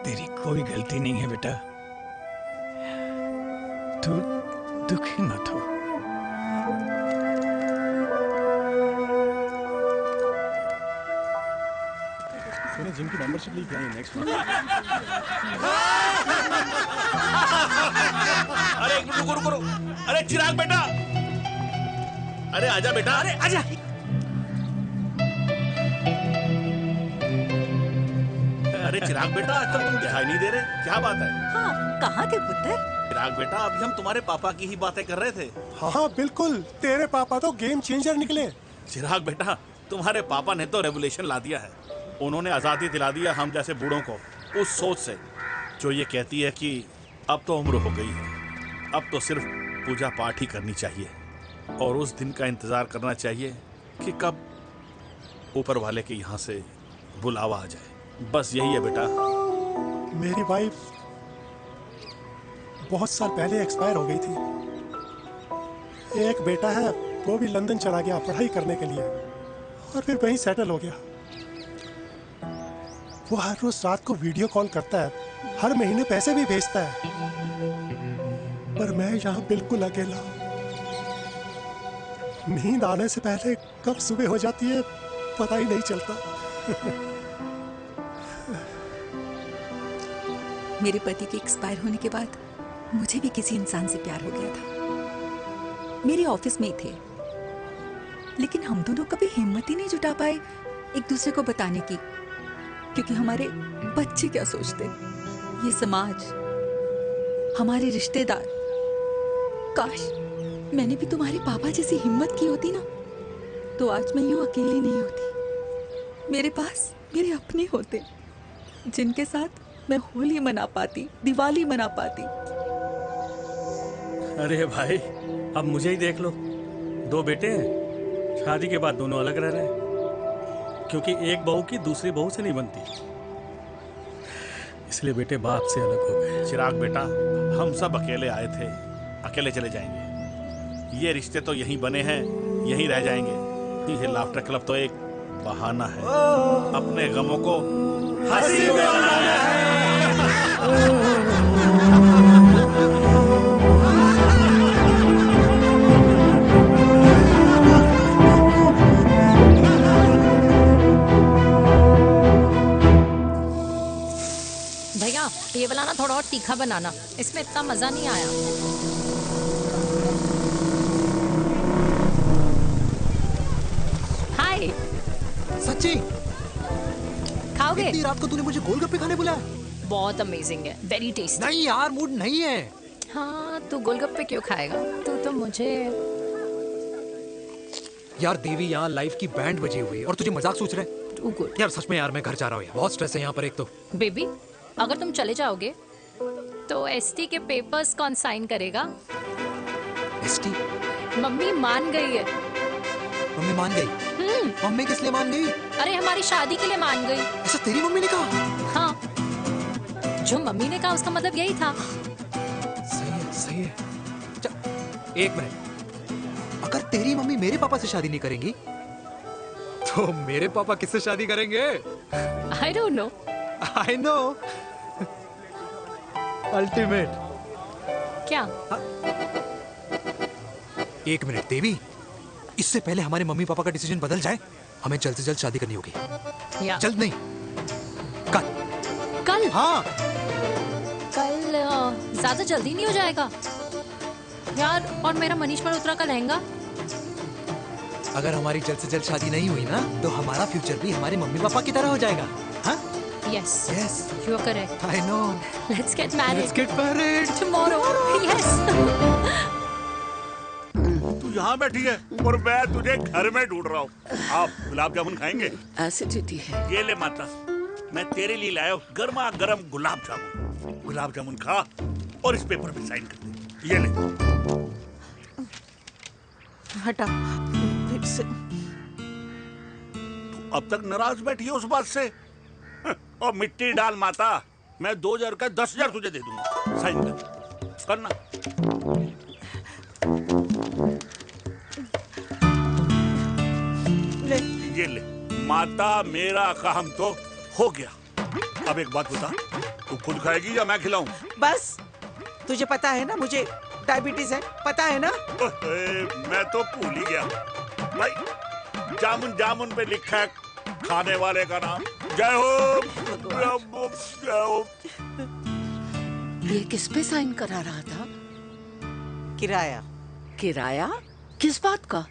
तेरी कोई गलती नहीं है बेटा। तू दुखी मत हो। जिम की मेंबरशिप ली क्या नेक्स्ट मंथ? अरे एक मिनट रुको। अरे चिराग बेटा, अरे आजा बेटा, अरे आजा। अरे चिराग बेटा, आज तक तुम दिखाई नहीं दे रहे, क्या बात है? हाँ, कहाँ थे पुत्र? चिराग बेटा, अभी हम तुम्हारे पापा की ही बातें कर रहे थे। हाँ बिल्कुल, तेरे पापा तो गेम चेंजर निकले। चिराग बेटा, तुम्हारे पापा ने तो रेवोल्यूशन ला दिया है। उन्होंने आज़ादी दिला दिया हम जैसे बूढ़ों को उस सोच से जो ये कहती है कि अब तो उम्र हो गई है, अब तो सिर्फ पूजा पाठ ही करनी चाहिए और उस दिन का इंतज़ार करना चाहिए कि कब ऊपर वाले के यहाँ से बुलावा आ जाए। बस यही है बेटा। मेरी वाइफ बहुत साल पहले एक्सपायर हो गई थी। एक बेटा है, वो भी लंदन चला गया पढ़ाई करने के लिए और फिर वहीं सेटल हो गया। वो हर रोज रात को वीडियो कॉल करता है, हर महीने पैसे भी भेजता है, पर मैं यहाँ बिल्कुल अकेला। नींद आने से पहले कब सुबह हो जाती है पता ही नहीं चलता। मेरे पति के एक्सपायर होने के बाद मुझे भी किसी इंसान से प्यार हो गया था। मेरे ऑफिस में ही थे, लेकिन हम दोनों कभी हिम्मत ही नहीं जुटा पाए एक दूसरे को बताने की, क्योंकि हमारे बच्चे क्या सोचते, ये समाज, हमारे रिश्तेदार। काश मैंने भी तुम्हारे पापा जैसी हिम्मत की होती ना, तो आज मैं यूं अकेली नहीं होती। मेरे पास मेरे अपने होते जिनके साथ मैं होली मना पाती, दिवाली मना पाती। अरे भाई, अब मुझे ही देख लो, 2 बेटे हैं, शादी के बाद दोनों अलग रह रहे हैं, क्योंकि एक बहू की दूसरी बहू से नहीं बनती, इसलिए बेटे बाप से अलग हो गए। चिराग बेटा, हम सब अकेले आए थे, अकेले चले जाएंगे। ये रिश्ते तो यहीं बने हैं, यहीं रह जाएंगे। ये लाफ्टर क्लब तो एक बहाना है अपने गमों को हंसी में बनाना है। भैया ये वाला ना थोड़ा और तीखा बनाना, इसमें इतना मजा नहीं आया। हाय। सच्ची? खाओगे? इतनी रात को तूने मुझे गोलगप्पे खाने बुलाया? बहुत अमेजिंग है, वेरी टेस्टी। नहीं यार, मूड नहीं है। हाँ, तू गोलगप्पे क्यों खाएगा? तू तो मुझे। यार देवी, यहाँ लाइफ की बैंड बजी हुई है और तुझे मजाक सोच रहे? यार सच में यार, मैं घर जा रहा हूँ यार, बहुत स्ट्रेस है यहाँ पर एक तो। बेबी, अगर तुम चले जाओगे तो एसटी के पेपर्स कौन साइन करेगा? एसटी? मम्मी मान गई है। मम्मी मान गई? मम्मी किस लिए मान गई? अरे हमारी शादी के लिए मान गई। ऐसा तेरी मम्मी ने कहा? हाँ, जो मम्मी ने कहा उसका मतलब यही था। सही है, सही है। एक मिनट, अगर तेरी मम्मी मेरे पापा से शादी नहीं करेंगी तो मेरे पापा किससे शादी करेंगे? I don't know. I know. Ultimate. क्या? एक मिनट देवी, इससे पहले हमारे मम्मी पापा का डिसीजन बदल जाए, हमें जल्द से जल्द शादी करनी होगी। या। जल्द नहीं, कल। कल? हाँ। कल ज्यादा जल्दी नहीं हो जाएगा यार? और मेरा मनीष मल्होत्रा का लहंगा? अगर हमारी जल्द से जल्द शादी नहीं हुई ना, तो हमारा फ्यूचर भी हमारे मम्मी पापा की तरह हो जाएगा। हाँ? Yes. Yes. You are correct. I know. Let's get married. Let's get married. Tomorrow. Yes. तू यहाँ बैठी है और मैं तुझे घर में ढूंढ रहा हूँ। आप गुलाब जामुन खाएंगे? एसिडिटी है। ये ले माता, मैं तेरे लिए लाया हूँ गर्मा गर्म गुलाब जामुन। गुलाब जामुन खा और इस पेपर पे साइन कर दे। ये ले। हटा फिर से। तू अब तक नाराज बैठी है उस बात से? और मिट्टी डाल माता, मैं 2000 का 10,000 तुझे दे दूंगा। साइन कर, करना। ले। ये ले माता, मेरा काम तो हो गया। अब एक बात बता, तू खुद खाएगी या मैं खिलाऊं? बस, तुझे पता है ना मुझे डायबिटीज है, पता है ना? मैं तो भूल ही गया भाई, जामुन जामुन पे लिखा है खाने वाले का नाम। जय हो, जय हो। ये किस पे साइन करा रहा था? किराया। किराया? किस बात का?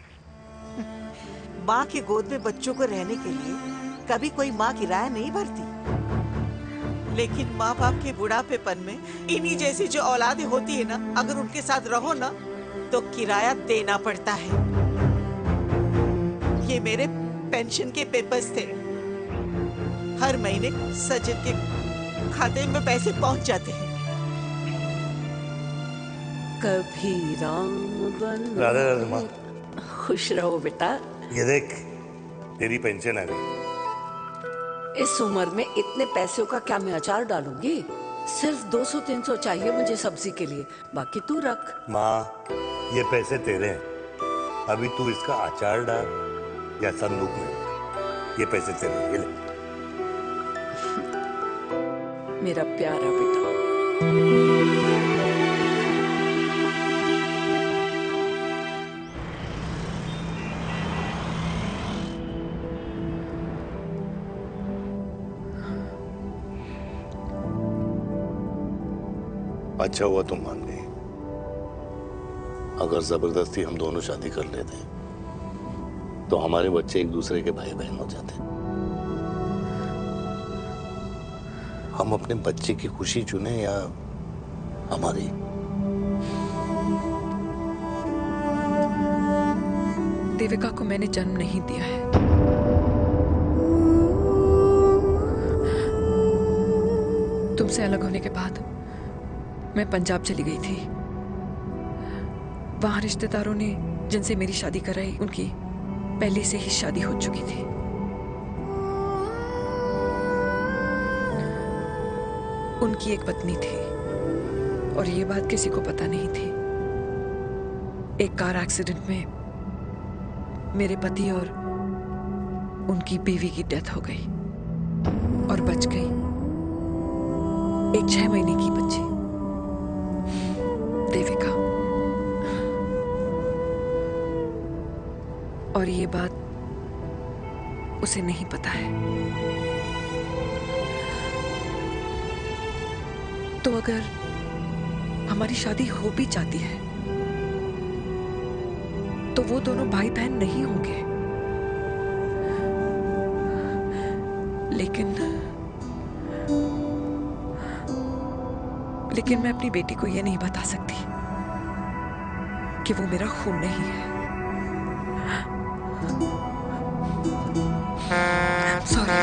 माँ की गोद में बच्चों को रहने के लिए कभी कोई माँ किराया नहीं भरती, लेकिन माँ बाप के बुढ़ापेपन में इन्हीं जैसी जो औलादें होती है ना, अगर उनके साथ रहो ना तो किराया देना पड़ता है। ये मेरे पेंशन के पेपर्स थे, हर महीने सजन के खाते में पैसे पहुंच जाते हैं। कभी राम बन। राधे राधे माँ। खुश रहो बेटा। ये देख, तेरी पेंशन आ गई। इस उम्र में इतने पैसों का क्या मैं अचार डालूंगी? सिर्फ 200-300 चाहिए मुझे सब्जी के लिए, बाकी तू रख। माँ, ये पैसे तेरे हैं, अभी तू इसका अचार डाल या संदूक में। ये पैसे तेरे हैं, ये ले। मेरा प्यारा बेटा। अच्छा हुआ तुम मान गई। अगर जबरदस्ती हम दोनों शादी कर लेते तो हमारे बच्चे एक दूसरे के भाई बहन हो जाते। हम अपने बच्चे की खुशी चुने या हमारी? देविका को मैंने जन्म नहीं दिया है। तुमसे अलग होने के बाद मैं पंजाब चली गई थी। वहां रिश्तेदारों ने जिनसे मेरी शादी कराई, उनकी पहले से ही शादी हो चुकी थी। उनकी एक पत्नी थी और ये बात किसी को पता नहीं थी। एक कार एक्सीडेंट में मेरे पति और उनकी बीवी की डेथ हो गई और बच गई एक 6 महीने की बच्ची देविका। और ये बात उसे नहीं पता है। तो अगर हमारी शादी हो भी जाती है तो वो दोनों भाई बहन नहीं होंगे। लेकिन मैं अपनी बेटी को ये नहीं बता सकती कि वो मेरा खून नहीं है। सॉरी।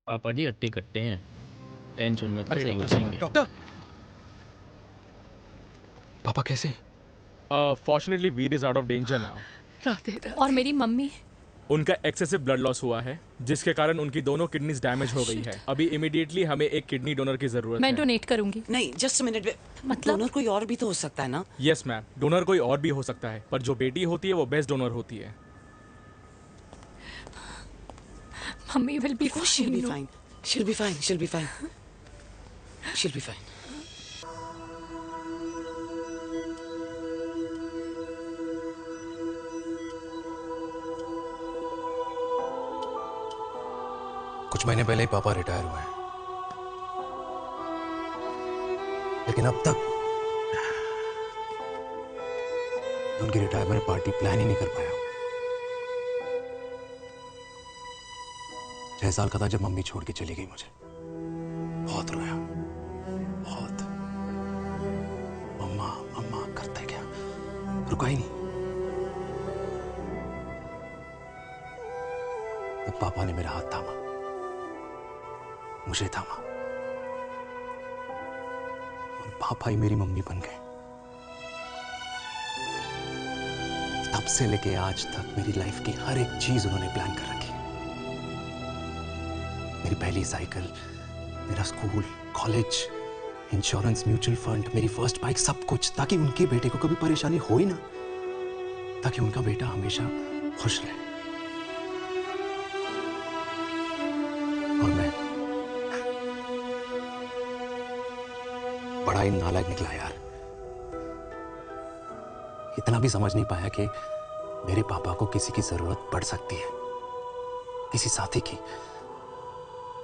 पापा जी हट्टे कट्टे हैं, टेंशन मत लो, सही हो जाएंगे। डॉक्टर, पापा कैसे? Fortunately Veer is out of danger now. और मेरी मम्मी? उनका एक्सेसिव ब्लड लॉस हुआ है जिसके कारण उनकी दोनों किडनीज डैमेज हो गई है। अभी इमीडिएटली हमें एक किडनी डोनर की जरूरत है। मैं डोनेट करूंगी। नहीं, जस्ट मिनट। मतलब डोनर कोई और भी तो हो सकता है ना? यस मैम, डोनर कोई और भी हो सकता है, पर जो बेटी होती है वो बेस्ट डोनर होती है। Mummy will be fine. She'll be fine. She'll be fine. She'll be fine. She'll be fine. कुछ महीने पहले ही पापा रिटायर हुए हैं, लेकिन अब तक उनकी रिटायरमेंट पार्टी प्लान ही नहीं कर पाया। 6 साल का था जब मम्मी छोड़ के चली गई मुझे। बहुत रोया, बहुत। मम्मा मम्मा करते क्या, रुका ही नहीं। तब पापा ने मेरा हाथ थामा, मुझे थामा, और पापा ही मेरी मम्मी बन गए। तब से लेके आज तक मेरी लाइफ की हर एक चीज उन्होंने प्लान कर रखी। मेरी पहली साइकिल, मेरा school, college, insurance, mutual fund, मेरी फर्स्ट बाइक, सब कुछ, ताकि उनके बेटे को कभी परेशानी हो ही ना, ताकि उनका बेटा हमेशा खुश रहे। और मैं बड़ा ही नालायक निकला यार। इतना भी समझ नहीं पाया कि मेरे पापा को किसी की जरूरत पड़ सकती है, किसी साथी की,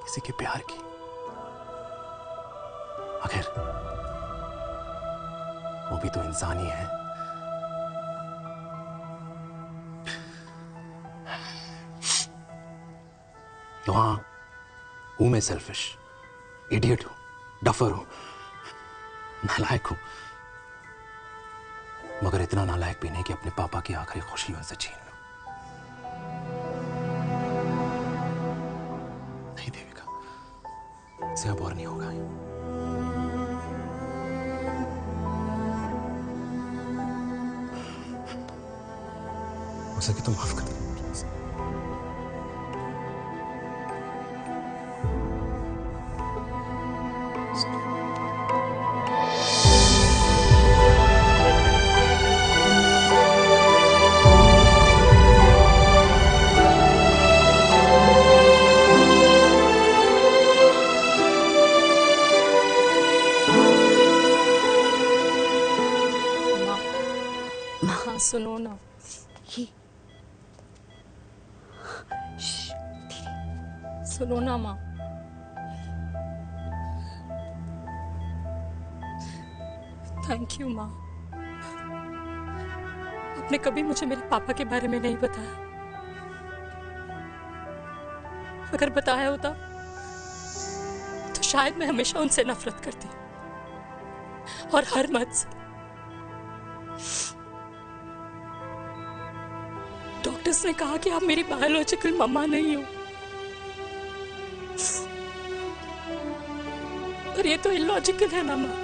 किसी के प्यार की। आखिर वो भी तो इंसान ही है। तो हाँ, हूं मैं सेल्फिश, इडियट हूं, डफर हूं, नालायक हूं, मगर इतना नालायक भी नहीं कि अपने पापा की आखिरी खुशी उनसे छीन लूं। नहीं देविका, इससे अब और नहीं होगा। हो सके तो माफ कर दो। सुनो ना माँ। थैंक यू माँ। आपने कभी मुझे मेरे पापा के बारे में नहीं बताया। अगर बताया होता तो शायद मैं हमेशा उनसे नफरत करती और हर मत से। डॉक्टर्स ने कहा कि आप मेरी बायोलॉजिकल मम्मा नहीं हो, पर ये तो इलॉजिकल है ना माँ।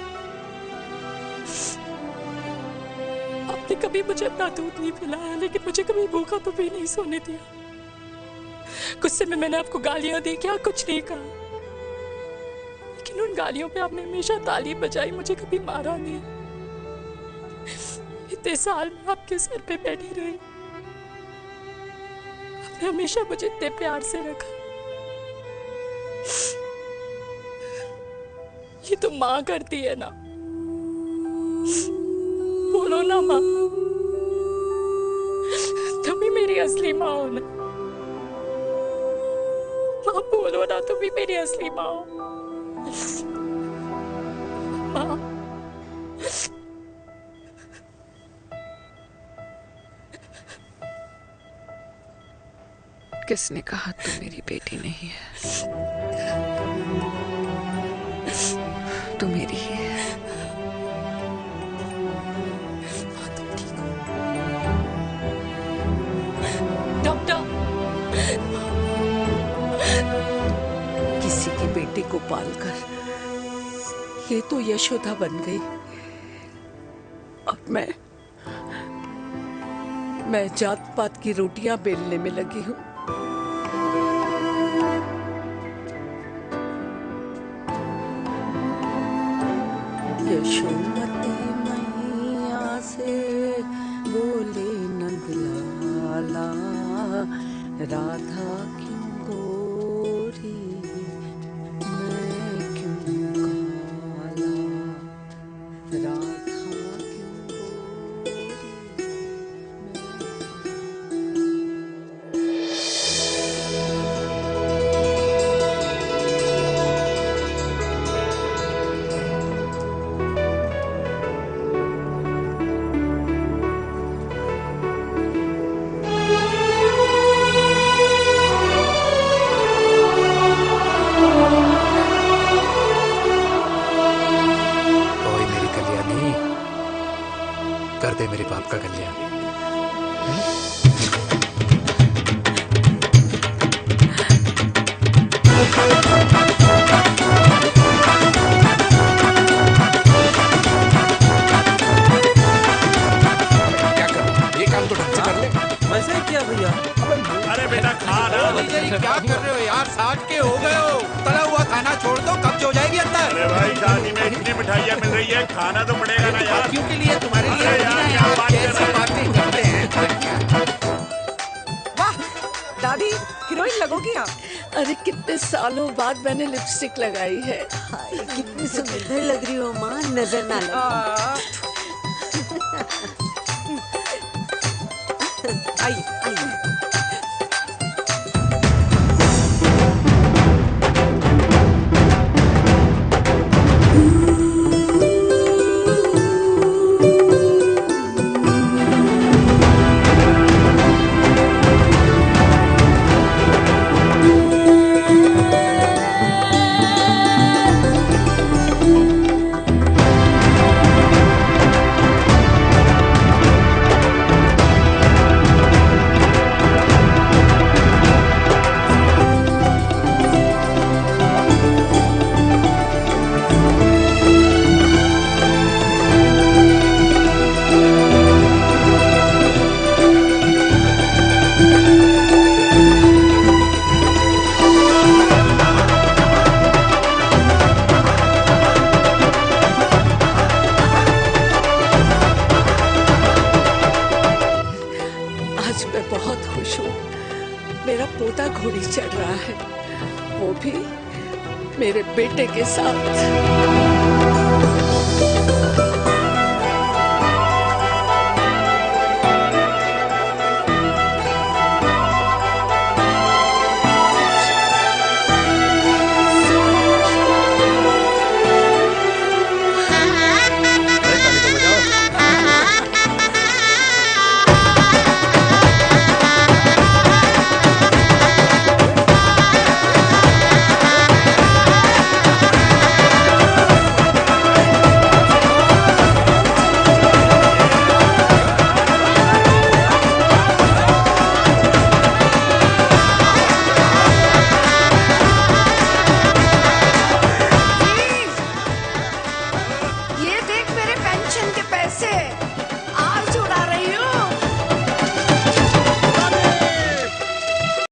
आपने कभी मुझे अपना दूध नहीं पिलाया, लेकिन मुझे कभी भूखा तो भी नहीं सोने दिया। गुस्से में मैंने आपको गालियां दी, क्या कुछ नहीं कहा, लेकिन उन गालियों पे आपने हमेशा ताली बजाई, मुझे कभी मारा नहीं। इतने साल में आपके सर पे बैठी रही, आपने हमेशा मुझे इतने प्यार से रखा। ये तो माँ करती है ना, बोलो ना माँ, तुम ही मेरी असली माँ हो ना। माँ बोलो ना, तुम ही मेरी असली माँ हो। माँ किसने कहा तू मेरी बेटी नहीं है? तू मेरी ही है। डॉक्टर, किसी की बेटी को पालकर ये तो यशोदा बन गई। अब मैं जात पात की रोटियां बेलने में लगी हूँ। यशोमती मैया से बोले नंदलाला, राधा क्यों गोरी मैं क्यों काला, राधा कर दे मेरे बाप का कल्याण। क्या कर, ये काम तो ढंग से कर ले। वैसे ही क्या भैया? अरे बेटा खा ना। भैया ये क्या कर रहे हो यार, 60 के हो गए हो। तला हुआ खाना छोड़ दो, कब्ज हो जाएगी अंदर। अरे भाई शादी में इतनी मिठाइयाँ मिल रही है, खाना तो पड़ेगा ना यार। क्यों के लिए तुम्हारे लिए अरे यार क्या बात कर कैसी बातें करते हैं। वाह दादी, हीरोइन लगोगी आप। अरे कितने सालों बाद मैंने लिपस्टिक लगाई है। हाय कितनी सुंदर लग रही हो माँ, नजर ना लगे। आइए आइए। मेरा पोता घोड़ी चढ़ रहा है, वो भी मेरे बेटे के साथ।